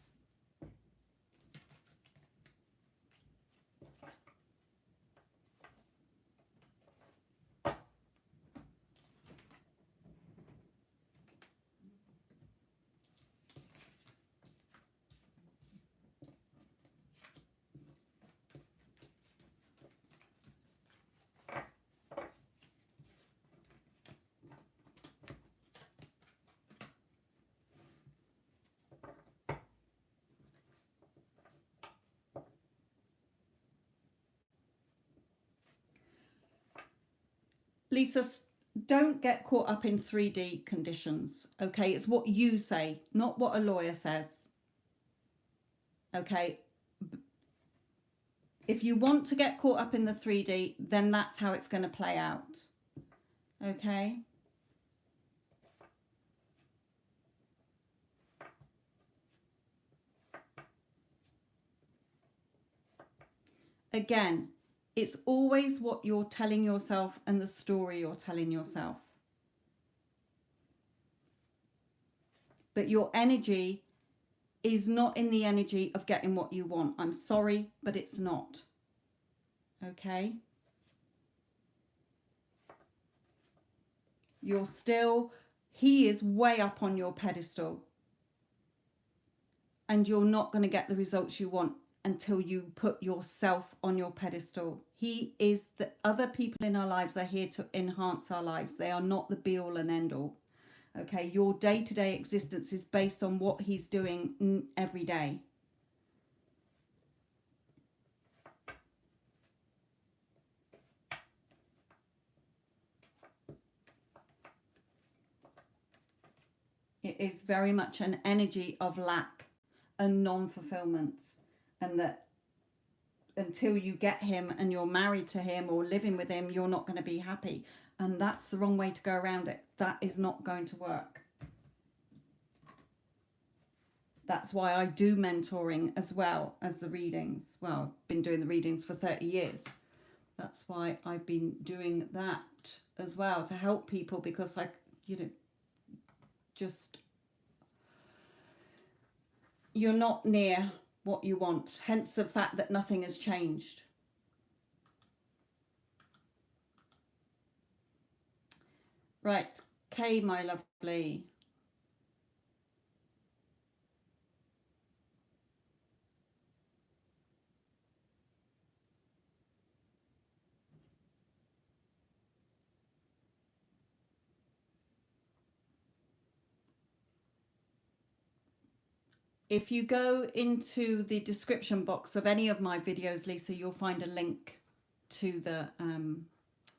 Lisa, don't get caught up in 3D conditions, okay? It's what you say, not what a lawyer says, okay? If you want to get caught up in the 3D, then that's how it's going to play out, okay? Again, it's always what you're telling yourself and the story you're telling yourself. But your energy is not in the energy of getting what you want. I'm sorry, but it's not. Okay? You're still, he is way up on your pedestal. And you're not going to get the results you want until you put yourself on your pedestal. He is the other people in our lives are here to enhance our lives. They are not the be all and end all. Okay, your day-to-day existence is based on what he's doing every day. It is very much an energy of lack and non-fulfillment, and that until you get him and you're married to him or living with him, you're not going to be happy. And that's the wrong way to go around it. That is not going to work. That's why I do mentoring as well as the readings. Well, I've been doing the readings for 30 years. That's why I've been doing that as well, to help people, because just, you're not near what you want. Hence the fact that nothing has changed. Right, Kay, my lovely. If you go into the description box of any of my videos, Lisa, you'll find a link to the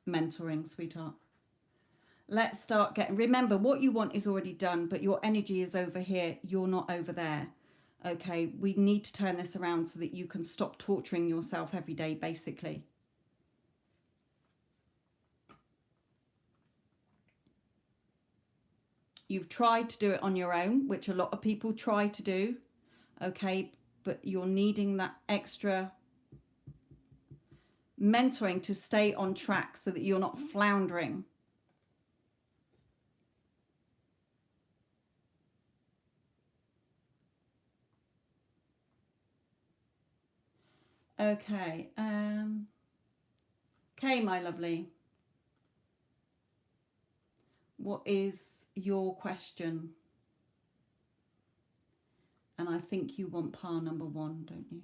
mentoring, sweetheart. Let's start getting, remember, what you want is already done, but your energy is over here. You're not over there. Okay, we need to turn this around so that you can stop torturing yourself every day, basically. You've tried to do it on your own, which a lot of people try to do, okay, but you're needing that extra mentoring to stay on track so that you're not floundering. Okay, Kay, my lovely, what is your question? And I think you want par number 1, don't you?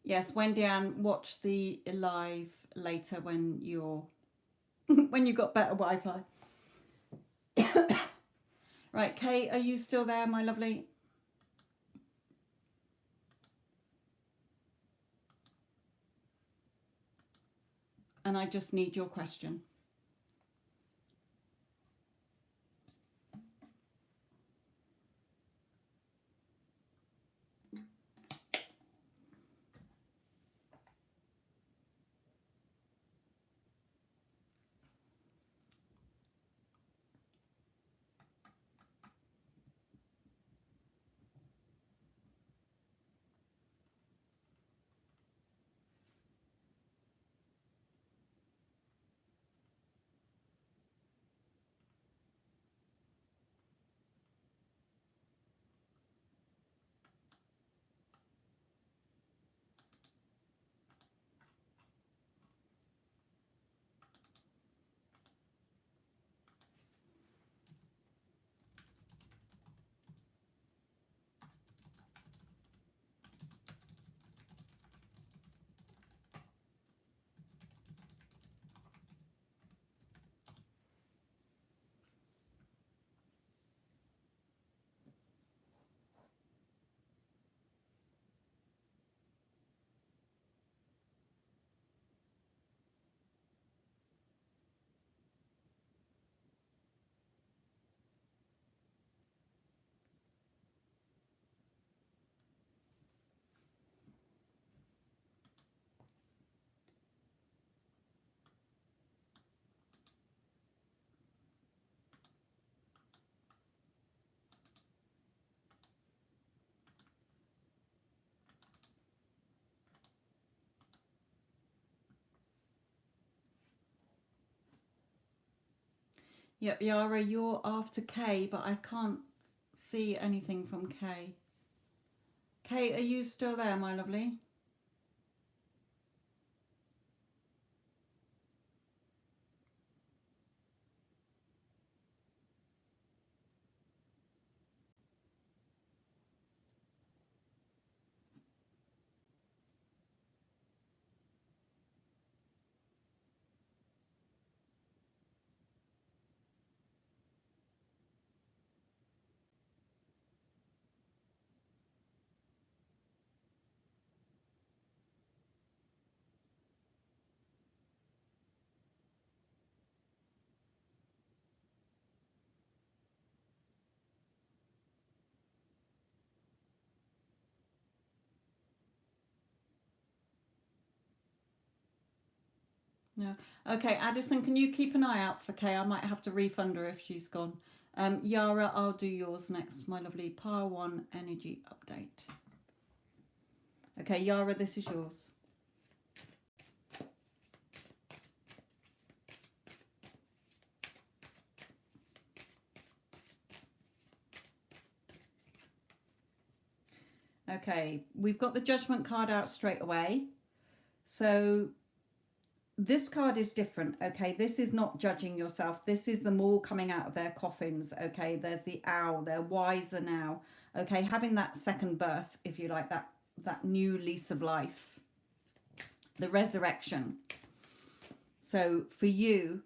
Yes, Wendy Ann, watch the live later when you're when you got better Wi-Fi. Right, Kay, are you still there, my lovely? And I just need your question. Yep, Yara, you're after Kay, but I can't see anything from Kay. Kay, are you still there, my lovely? No. Okay, Addison, can you keep an eye out for Kay? I might have to refund her if she's gone. Yara, I'll do yours next, my lovely Power One energy update. Okay, Yara, this is yours. Okay, we've got the Judgment card out straight away. So this card is different. Okay, this is not judging yourself. This is them all coming out of their coffins. Okay, there's the owl. They're wiser now. Okay, having that second birth, if you like, that new lease of life, the resurrection. So for you,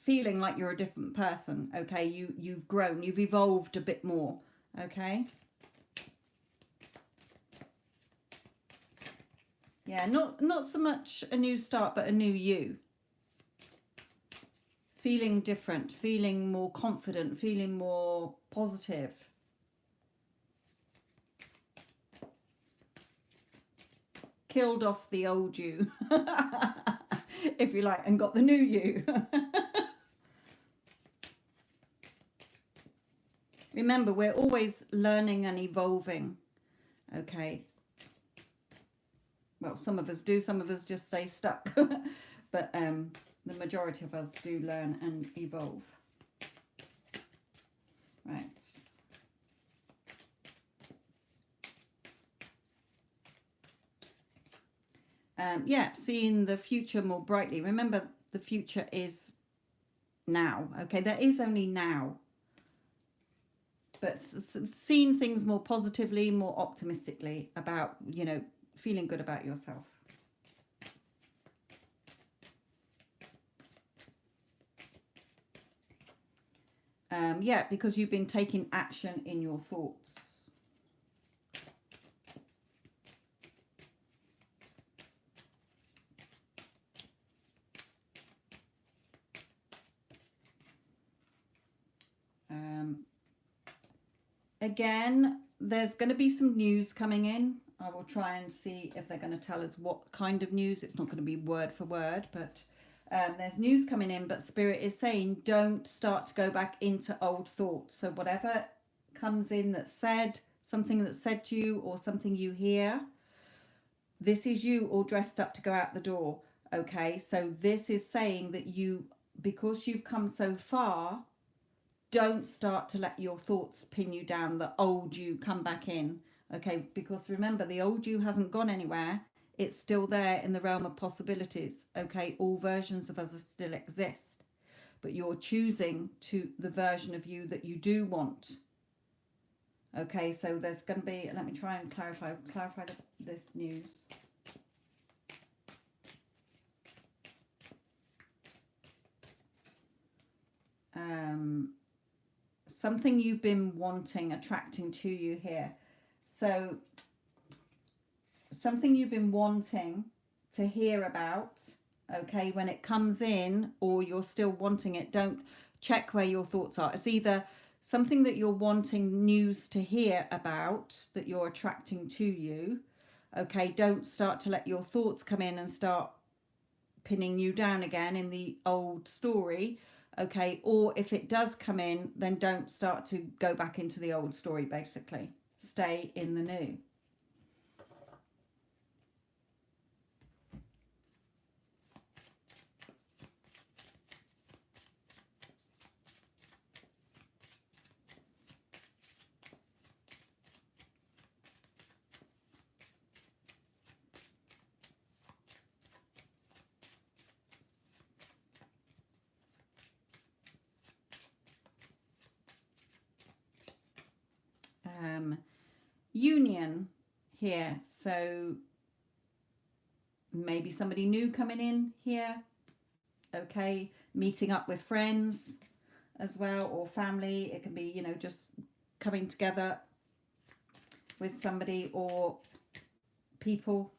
feeling like you're a different person. Okay, you've grown, you've evolved a bit more. Okay. Yeah, not so much a new start, but a new you. Feeling different, feeling more confident, feeling more positive. Killed off the old you, if you like, and got the new you. Remember, we're always learning and evolving. Okay. Well, some of us do, some of us just stay stuck. But the majority of us do learn and evolve. Right. Yeah, seeing the future more brightly. Remember, the future is now. Okay, there is only now. But seeing things more positively, more optimistically about, you know, feeling good about yourself. Yeah, because you've been taking action in your thoughts. Again, there's going to be some news coming in. I will try and see if they're going to tell us what kind of news. It's not going to be word for word, but there's news coming in. But Spirit is saying don't start to go back into old thoughts. So whatever comes in that's said, something that's said to you or something you hear, this is you all dressed up to go out the door. Okay, so this is saying that you, because you've come so far, don't start to let your thoughts pin you down, the old you come back in. Okay, because remember, the old you hasn't gone anywhere. It's still there in the realm of possibilities. Okay, all versions of us still exist, but you're choosing to the version of you that you do want. Okay, so there's going to be, let me try and clarify this news. Something you've been wanting, attracting to you here. So something you've been wanting to hear about, okay, when it comes in or you're still wanting it, don't check where your thoughts are. It's either something that you're wanting news to hear about that you're attracting to you. Okay, don't start to let your thoughts come in and start pinning you down again in the old story. Okay, or if it does come in, then don't start to go back into the old story, basically. Stay in the new. Union here, so maybe somebody new coming in here. Okay, meeting up with friends as well, or family. It can be, you know, just coming together with somebody or people.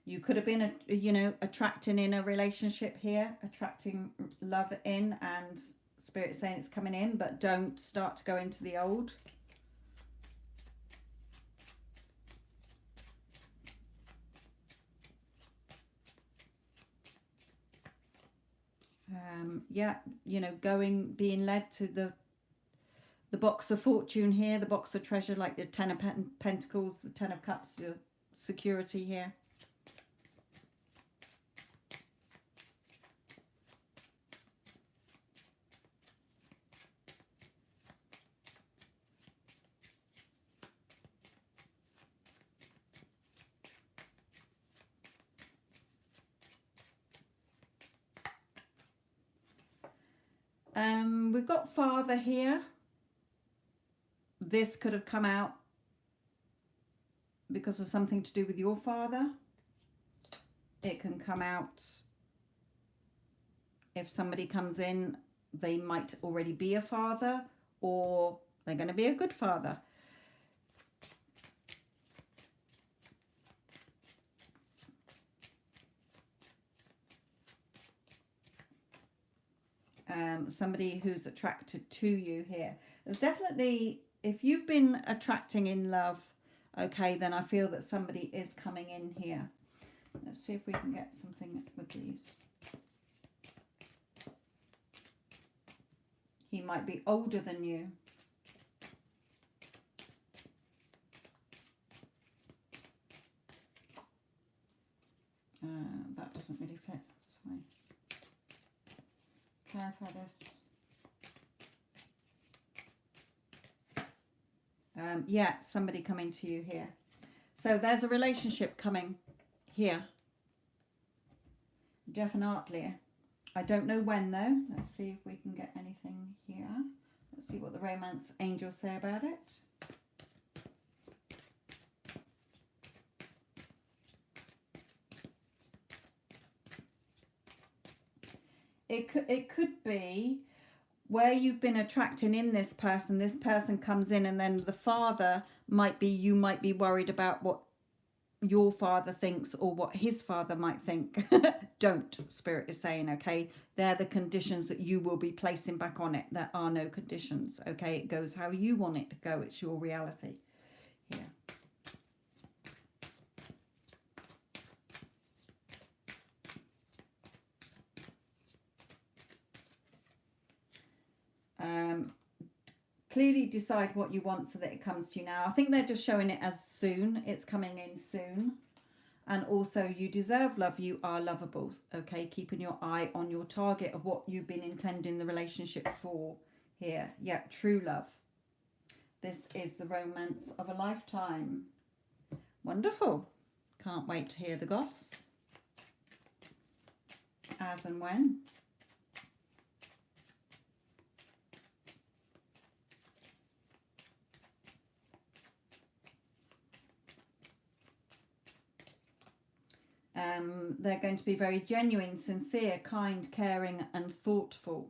You could have been, you know, attracting in a relationship here, attracting love in, and Spirit saying it's coming in, but don't start to go into the old. Yeah, you know, being led to the box of fortune here, the box of treasure, like the Ten of Pentacles, the Ten of Cups, your security here. We've got Father here. This could have come out because of something to do with your father. It can come out if somebody comes in, they might already be a father, or they're going to be a good father. Somebody who's attracted to you here. There's definitely, if you've been attracting in love, okay, then I feel that somebody is coming in here. Let's see if we can get something with these. He might be older than you. That doesn't really fit. Sorry. Clarify this. Yeah, somebody coming to you here. So there's a relationship coming here. Definitely. I don't know when though. Let's see if we can get anything here. Let's see what the romance angels say about it. It could be where you've been attracting in this person comes in, and then the father might be, you might be worried about what your father thinks or what his father might think. Don't, Spirit is saying, okay? They're the conditions that you will be placing back on it. There are no conditions, okay? It goes how you want it to go. It's your reality. Here. Clearly decide what you want so that it comes to you now. I think they're just showing it as soon. It's coming in soon. And also, you deserve love. You are lovable. Okay, keeping your eye on your target of what you've been intending the relationship for here. Yeah, true love. This is the romance of a lifetime. Wonderful. Can't wait to hear the goss. As and when. They're going to be very genuine, sincere, kind, caring and thoughtful.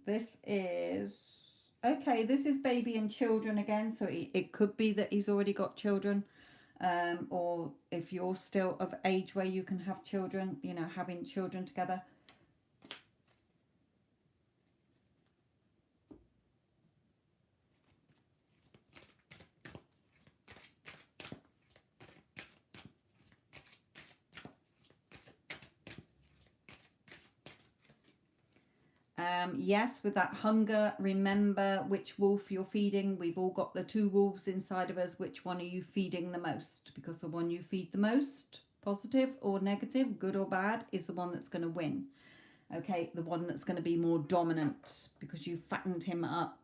This is, okay, this is baby and children again. So it could be that he's already got children. Or if you're still of age where you can have children, you know, having children together. Yes, with that hunger, remember which wolf you're feeding. We've all got the two wolves inside of us. Which one are you feeding the most? Because the one you feed the most, positive or negative, good or bad, is the one that's going to win. Okay, the one that's going to be more dominant because you fattened him up.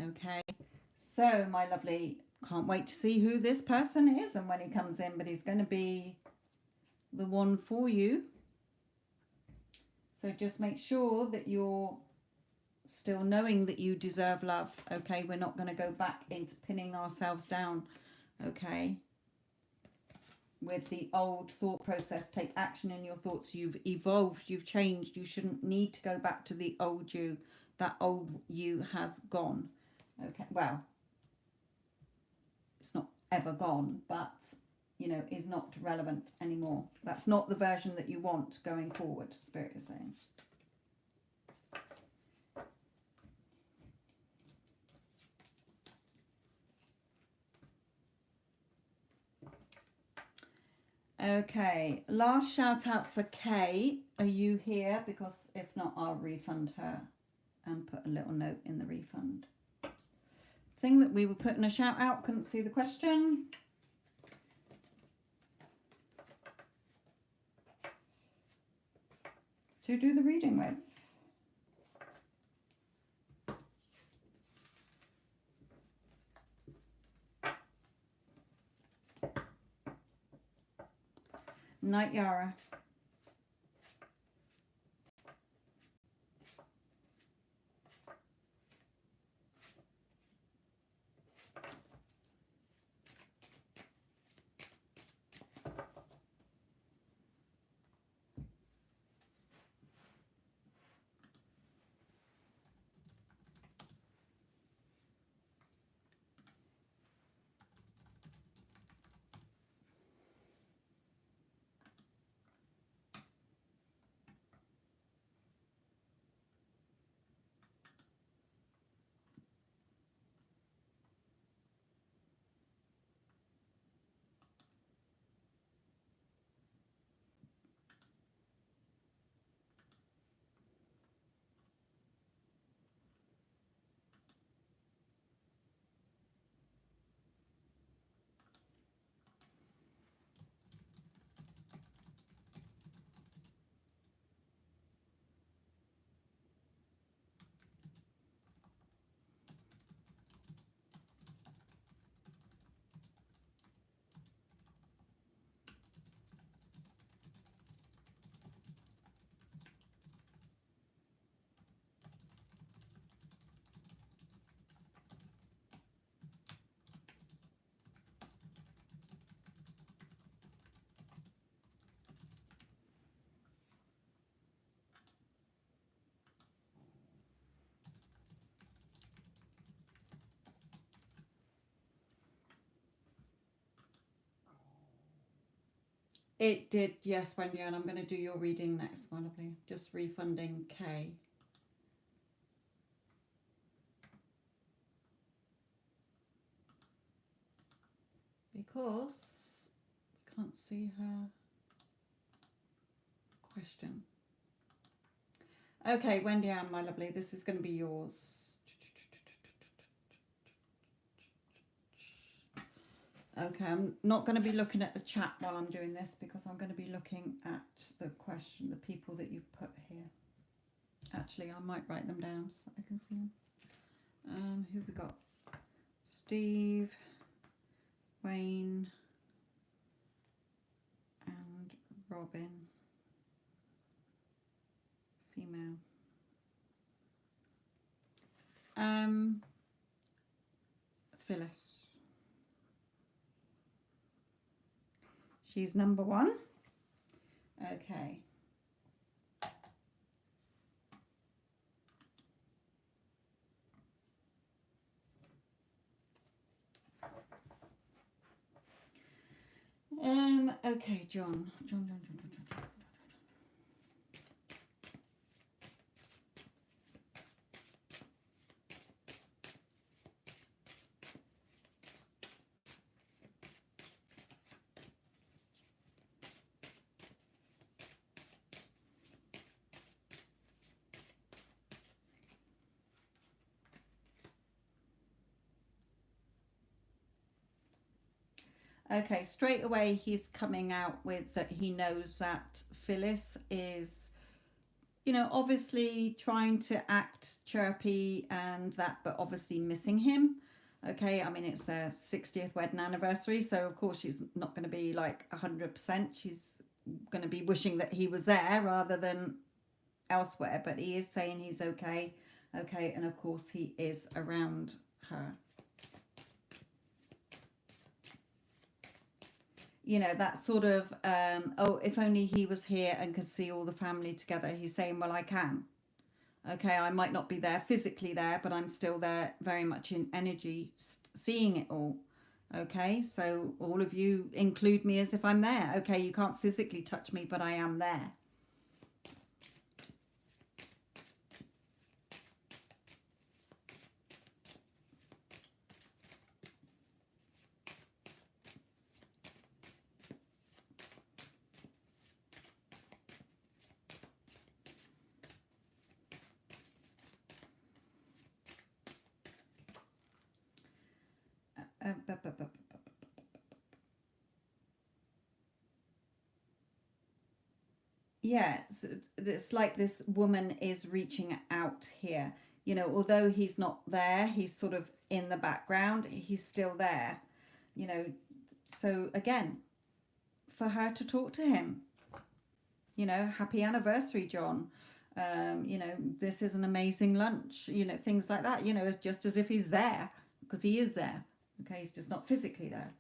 Okay, so my lovely, can't wait to see who this person is and when he comes in, but he's going to be the one for you. So just make sure that you're still knowing that you deserve love. Okay, we're not going to go back into pinning ourselves down. Okay, with the old thought process. Take action in your thoughts. You've evolved, you've changed. You shouldn't need to go back to the old you. That old you has gone. Okay, well, it's not ever gone, but you know, is not relevant anymore. That's not the version that you want going forward, Spirit is saying. Okay, last shout out for Kay. Are you here? Because if not, I'll refund her and put a little note in the refund thing that we were putting a shout out. Couldn't see the question. To do the reading with. Night Yara. It did, yes, Wendy, and I'm going to do your reading next, my lovely. Just refunding Kay. Because I can't see her question. Okay, Wendy Ann, my lovely, this is going to be yours. Okay, I'm not going to be looking at the chat while I'm doing this because I'm going to be looking at the question, the people that you've put here. Actually, I might write them down so I can see them. Who we got? Steve, Wayne, and Robin. Female. Phyllis. She's number 1. Okay. Okay, John. John. Okay, straight away he's coming out with that he knows that Phyllis is, you know, obviously trying to act chirpy and that, but obviously missing him. Okay, I mean, it's their 60th wedding anniversary, so of course she's not going to be like 100%. She's going to be wishing that he was there rather than elsewhere, but he is saying he's okay. Okay, and of course he is around her. You know, that sort of, oh, if only he was here and could see all the family together. He's saying, well, I can. Okay, I might not be there physically there, but I'm still there very much in energy, seeing it all. Okay, so all of you include me as if I'm there. Okay, you can't physically touch me, but I am there. Yeah, it's like this woman is reaching out here. You know, although he's not there, he's sort of in the background, he's still there. You know, so again, for her to talk to him, you know, happy anniversary, John. You know, this is an amazing lunch, you know, things like that, you know, it's just as if he's there, because he is there. Okay, he's just not physically there.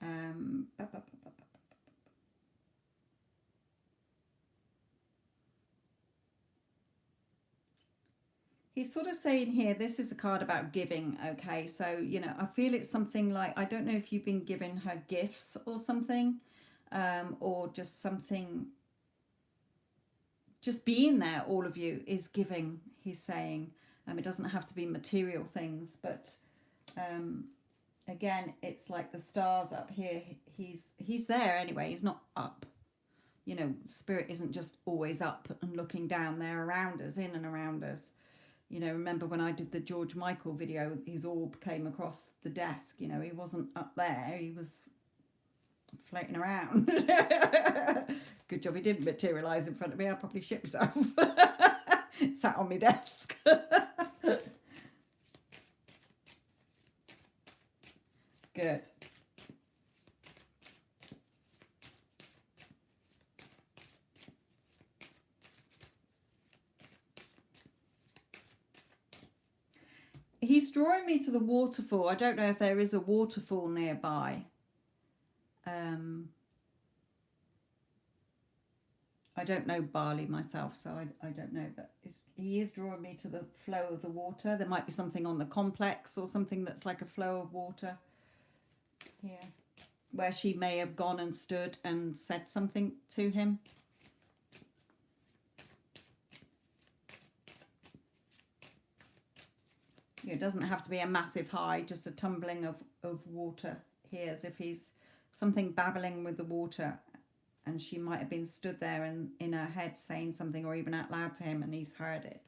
Um, He's sort of saying here, this is a card about giving, okay? So, you know, I feel it's something like, I don't know if you've been giving her gifts or something, or just something, just being there, all of you, is giving, he's saying. It doesn't have to be material things, but again, it's like the stars up here. He's there anyway, he's not up. You know, spirit isn't just always up and looking down, they're around us, in and around us. You know, remember when I did the George Michael video, his orb came across the desk. You know, he wasn't up there, he was floating around. Good job he didn't materialise in front of me, I'd probably shit myself. Sat on my desk. Good. He's drawing me to the waterfall. I don't know if there is a waterfall nearby. I don't know Bali myself, so I don't know, but he is drawing me to the flow of the water. There might be something on the complex or something that's like a flow of water here, where she may have gone and stood and said something to him. It doesn't have to be a massive high, just a tumbling of water here, as if he's something babbling with the water, and she might have been stood there and in her head saying something, or even out loud to him, and he's heard it.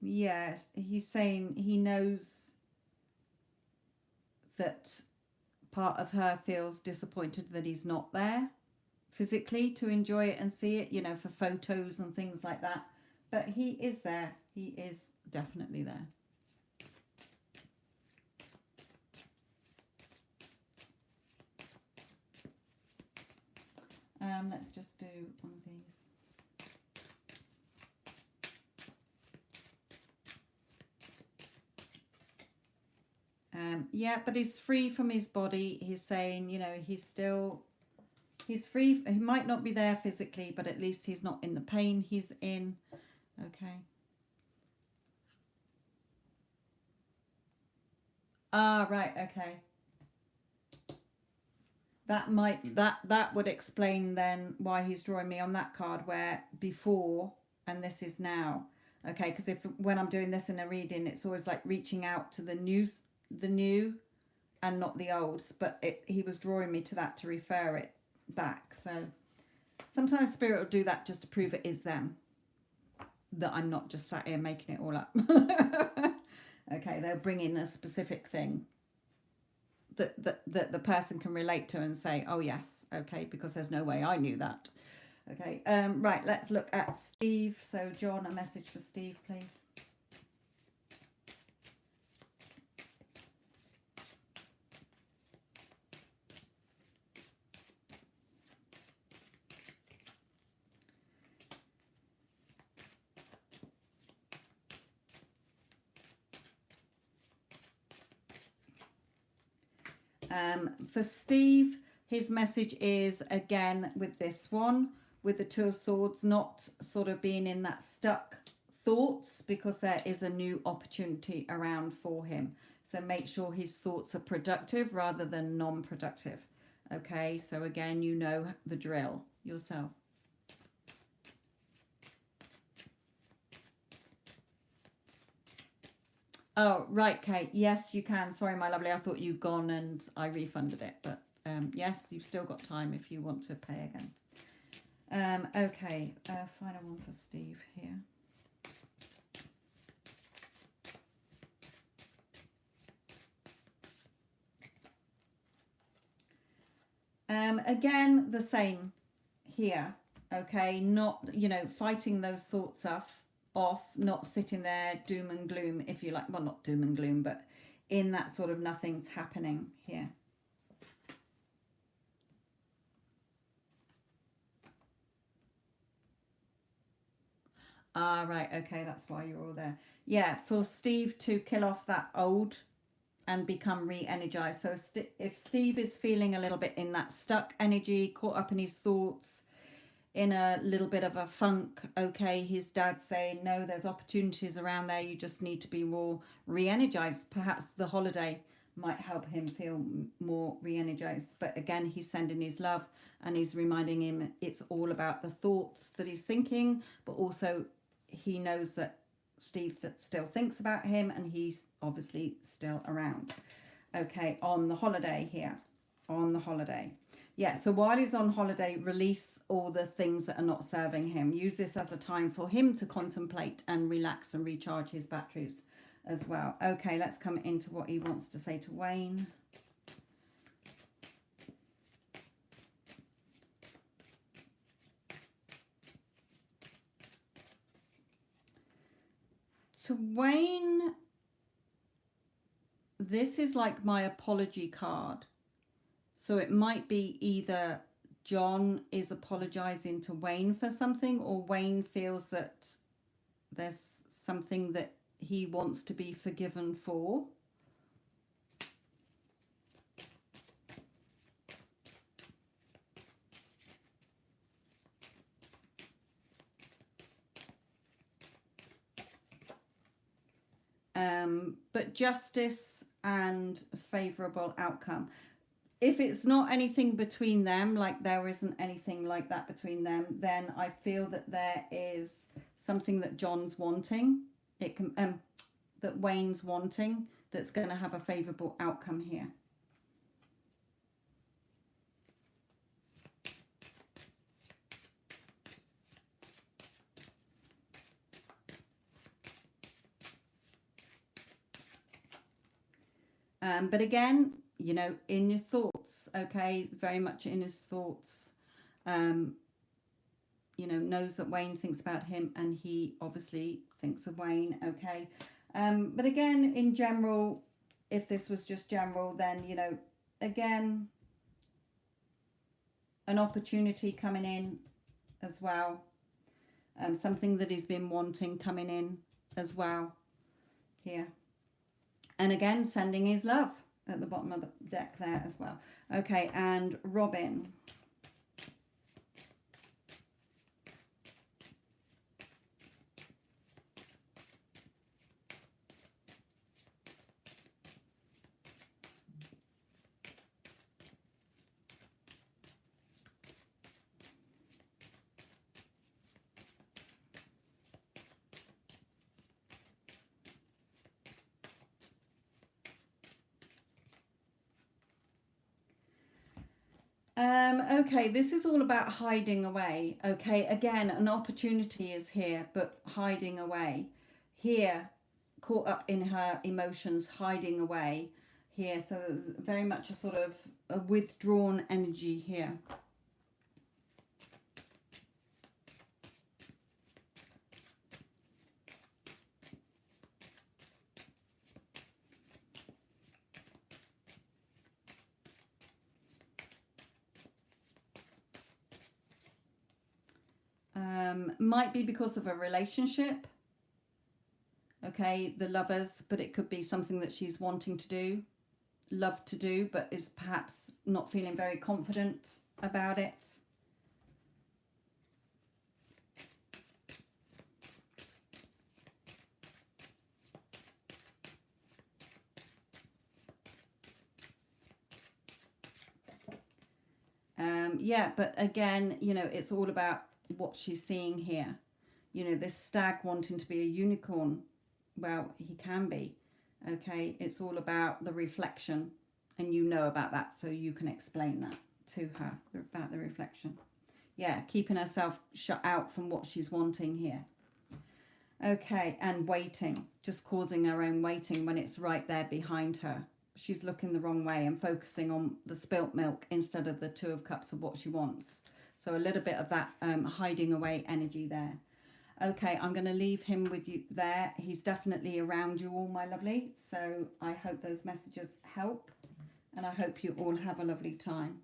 Yeah, he's saying he knows that part of her feels disappointed that he's not there physically to enjoy it and see it, you know, for photos and things like that. But he is there. He is definitely there. Let's just do one of these. Yeah, but he's free from his body. He's saying, you know, he's free. He might not be there physically, but at least he's not in the pain he's in. Okay. Ah, right. Okay. That would explain then why he's drawing me on that card, where before and this is now. Okay, because if when I'm doing this in a reading, it's always like reaching out to the new and not the old, but he was drawing me to that to refer it back. So sometimes spirit will do that just to prove it is them, that I'm not just sat here making it all up. Okay, they'll bring in a specific thing that the person can relate to and say, oh yes, okay, because there's no way I knew that. Okay, right, let's look at Steve. So John, a message for Steve, please. For Steve, his message is, again, with this one, with the Two of Swords, not sort of being in that stuck thoughts, because there is a new opportunity around for him. So make sure his thoughts are productive rather than non-productive. Okay, so again, you know the drill yourself. Oh, right, Kate. Yes, you can. Sorry, my lovely. I thought you'd gone and I refunded it. But yes, you've still got time if you want to pay again. Okay, final one for Steve here. Again, the same here. Okay, not, fighting those thoughts off, not sitting there doom and gloom, if you like. Well, not doom and gloom, but in that sort of nothing's happening here. Ah, right. Okay, that's why you're all there. Yeah, for Steve to kill off that old and become re-energized. So if Steve is feeling a little bit in that stuck energy, caught up in his thoughts, in a little bit of a funk, okay, his dad's saying, no, there's opportunities around there. You just need to be more re-energized. Perhaps the holiday might help him feel more re-energized. But again, he's sending his love and he's reminding him it's all about the thoughts that he's thinking, but also he knows that Steve still thinks about him and he's obviously still around. Okay, on the holiday here, on the holiday. Yeah, so while he's on holiday, release all the things that are not serving him. Use this as a time for him to contemplate and relax and recharge his batteries as well. Okay, let's come into what he wants to say to Wayne. To Wayne, this is like my apology card. So it might be either John is apologizing to Wayne for something, or Wayne feels that there's something that he wants to be forgiven for. But justice and favorable outcome. If it's not anything between them, like there isn't anything like that between them, then I feel that there is something that John's wanting. It can that Wayne's wanting that's going to have a favorable outcome here. But again, in your thoughts, okay, very much in his thoughts, knows that Wayne thinks about him and he obviously thinks of Wayne, okay. But again, in general, if this was just general, then, again, an opportunity coming in as well. Something that he's been wanting coming in as well here. And again, sending his love at the bottom of the deck there as well. Okay, and Robin. Okay, this is all about hiding away. Okay, again, an opportunity is here, but hiding away. Here, caught up in her emotions, hiding away here. So very much a sort of a withdrawn energy here. Might be because of a relationship, okay, the lovers, but it could be something that she's wanting to do, love to do, but is perhaps not feeling very confident about it. Yeah, but again, it's all about what she's seeing here. This stag wanting to be a unicorn, well, he can be. Okay, it's all about the reflection, and you know about that, so you can explain that to her about the reflection. Yeah, keeping herself shut out from what she's wanting here. Okay, and waiting, just causing her own waiting when it's right there behind her. She's looking the wrong way and focusing on the spilt milk instead of the Two of Cups of what she wants. So a little bit of that hiding away energy there. Okay, I'm going to leave him with you there. He's definitely around you all, my lovely. So I hope those messages help, and I hope you all have a lovely time.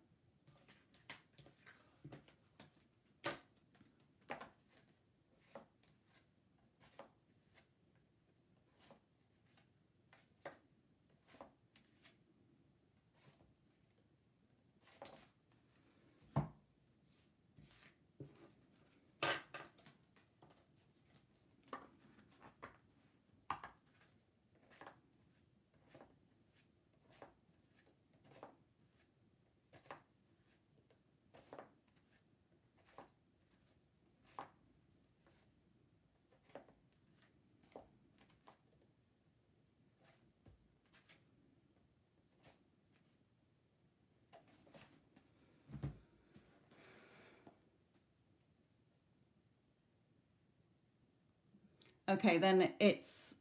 Okay, then it's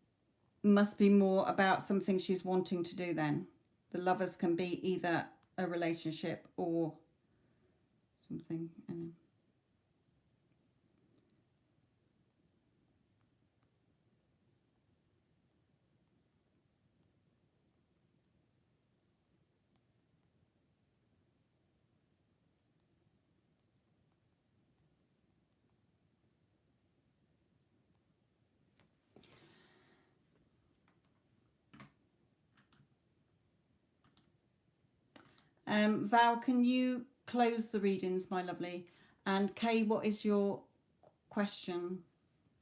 must be more about something she's wanting to do then. The lovers can be either a relationship or something. Val, can you close the readings, my lovely? And Kay, what is your question?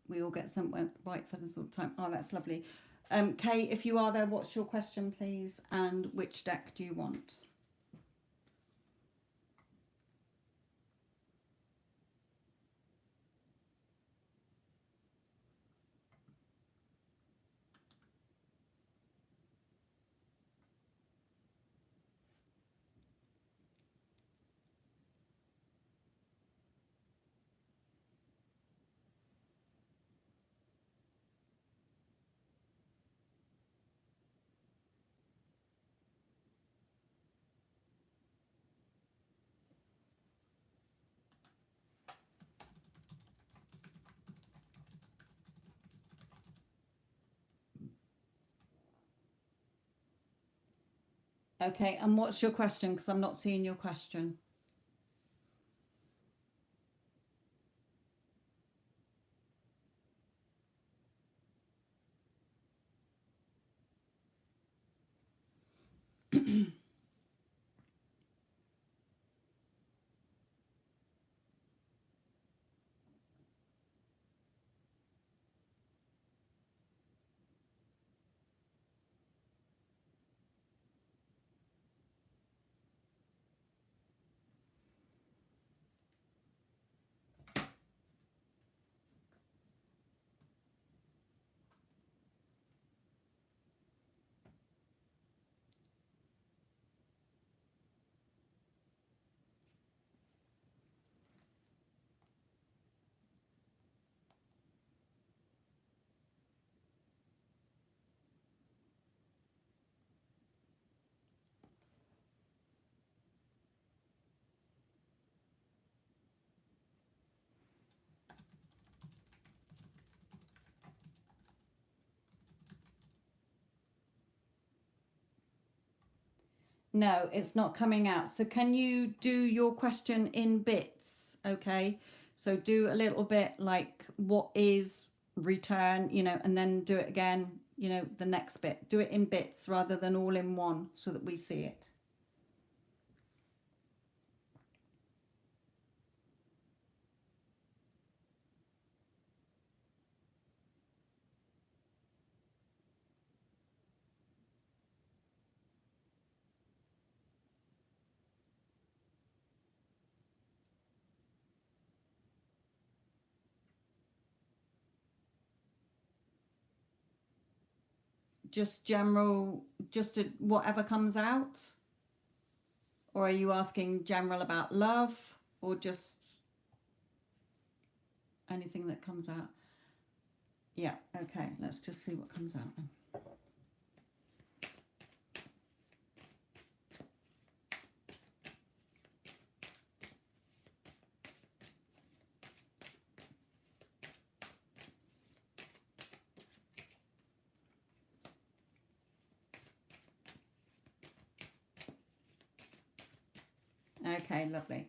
We all get somewhere right for this all the time. Oh, that's lovely. Kay, if you are there, what's your question, please? And which deck do you want? Okay, and what's your question? Because I'm not seeing your question. No, it's not coming out. So can you do your question in bits? Okay. So do a little bit like what is return, and then do it again, the next bit. Do it in bits rather than all in one so that we see it. just general, just whatever comes out? Or are you asking general about love, or just anything that comes out? Yeah, okay, let's just see what comes out then. Okay, lovely.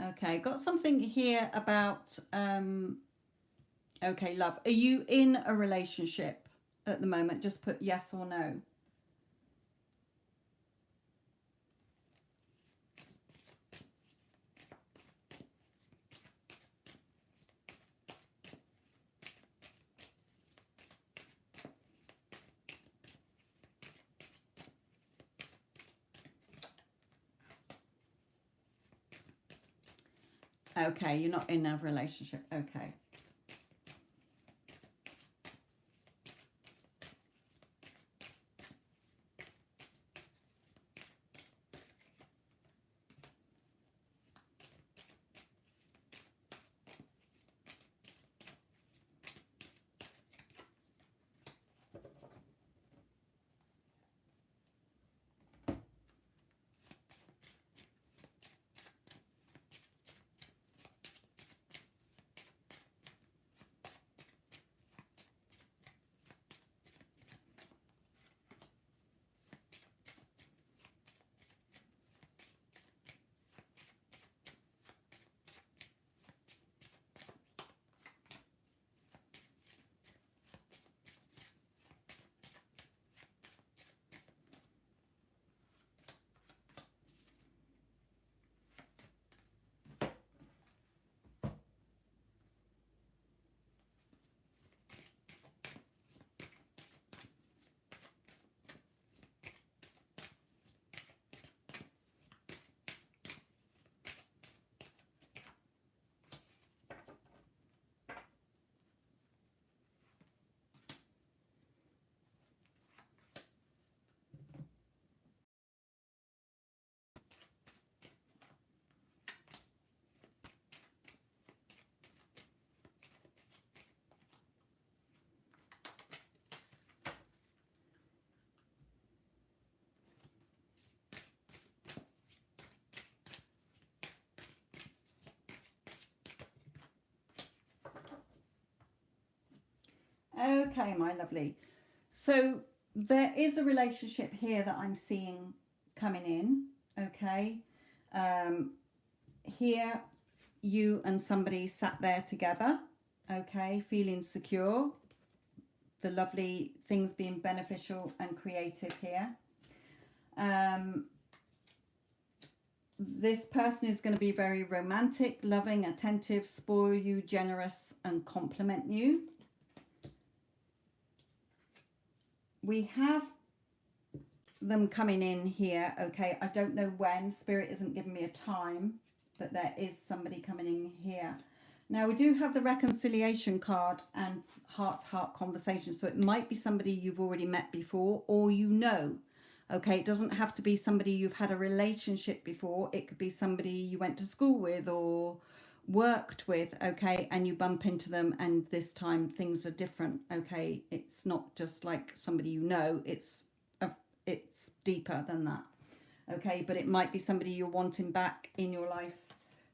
Okay, got something here about, okay, love. Are you in a relationship at the moment? Just put yes or no. Okay, you're not in a relationship. Okay. Okay, my lovely. So there is a relationship here that I'm seeing coming in. Okay. Here, you and somebody sat there together. Okay, feeling secure. The lovely things being beneficial and creative here. This person is going to be very romantic, loving, attentive, spoil you, generous, and compliment you. We have them coming in here. Okay, I don't know when. Spirit isn't giving me a time, but there is somebody coming in here. Now we do have the reconciliation card and heart-to-heart conversation, so it might be somebody you've already met before, or you know. Okay, it doesn't have to be somebody you've had a relationship before. It could be somebody you went to school with or worked with, okay, and you bump into them and this time things are different. Okay, it's not just like somebody you know, it's deeper than that. Okay, but it might be somebody you're wanting back in your life,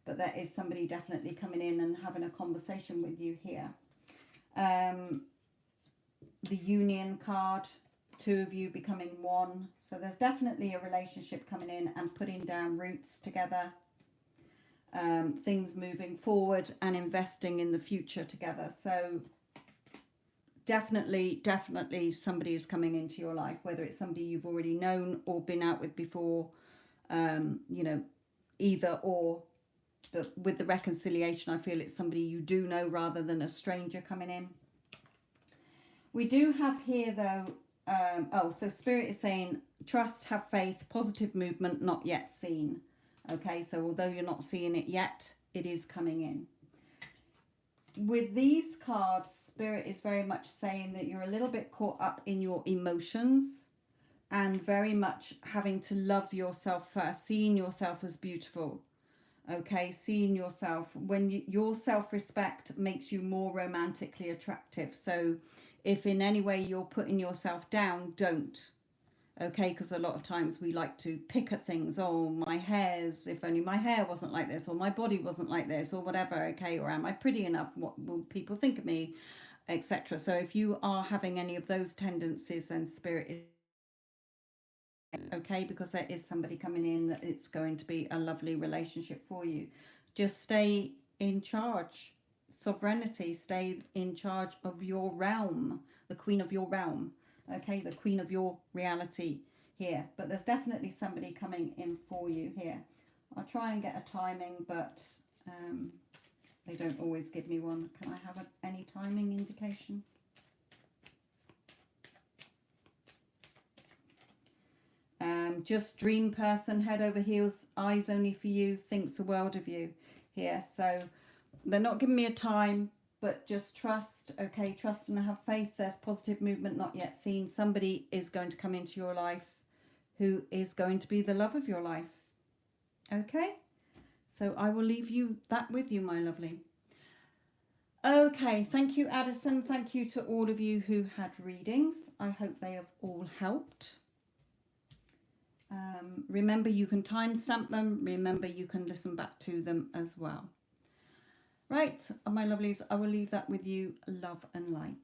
but there is somebody definitely coming in and having a conversation with you here. The union card, two of you becoming one, so there's definitely a relationship coming in and putting down roots together. Things moving forward and investing in the future together. So definitely somebody is coming into your life, whether it's somebody you've already known or been out with before, you know, either or. But with the reconciliation, I feel it's somebody you do know rather than a stranger coming in. We do have here though, so Spirit is saying trust, have faith, positive movement, not yet seen. Okay, so although you're not seeing it yet, it is coming in. With these cards, Spirit is very much saying that you're a little bit caught up in your emotions and very much having to love yourself first, seeing yourself as beautiful. Okay, seeing yourself, when your self-respect makes you more romantically attractive. So if in any way you're putting yourself down, don't. Okay, because a lot of times we like to pick at things. Oh, my hair's, if only my hair wasn't like this, or my body wasn't like this, or whatever. Okay, or am I pretty enough? What will people think of me, etc. So if you are having any of those tendencies, then Spirit is okay, because there is somebody coming in that it's going to be a lovely relationship for you. Just stay in charge. Sovereignty, stay in charge of your realm, the queen of your realm. Okay, the queen of your reality here. But there's definitely somebody coming in for you here. I'll try and get a timing, but they don't always give me one. Can I have any timing indication? Just dream person, head over heels, eyes only for you, thinks the world of you here. So they're not giving me a time, but just trust. Okay, trust and have faith. There's positive movement not yet seen. Somebody is going to come into your life who is going to be the love of your life. Okay, so I will leave you that with you, my lovely. Okay, thank you, Addison. Thank you to all of you who had readings. I hope they have all helped. Remember, you can timestamp them. Remember, you can listen back to them as well. Right, my lovelies, I will leave that with you. Love and light.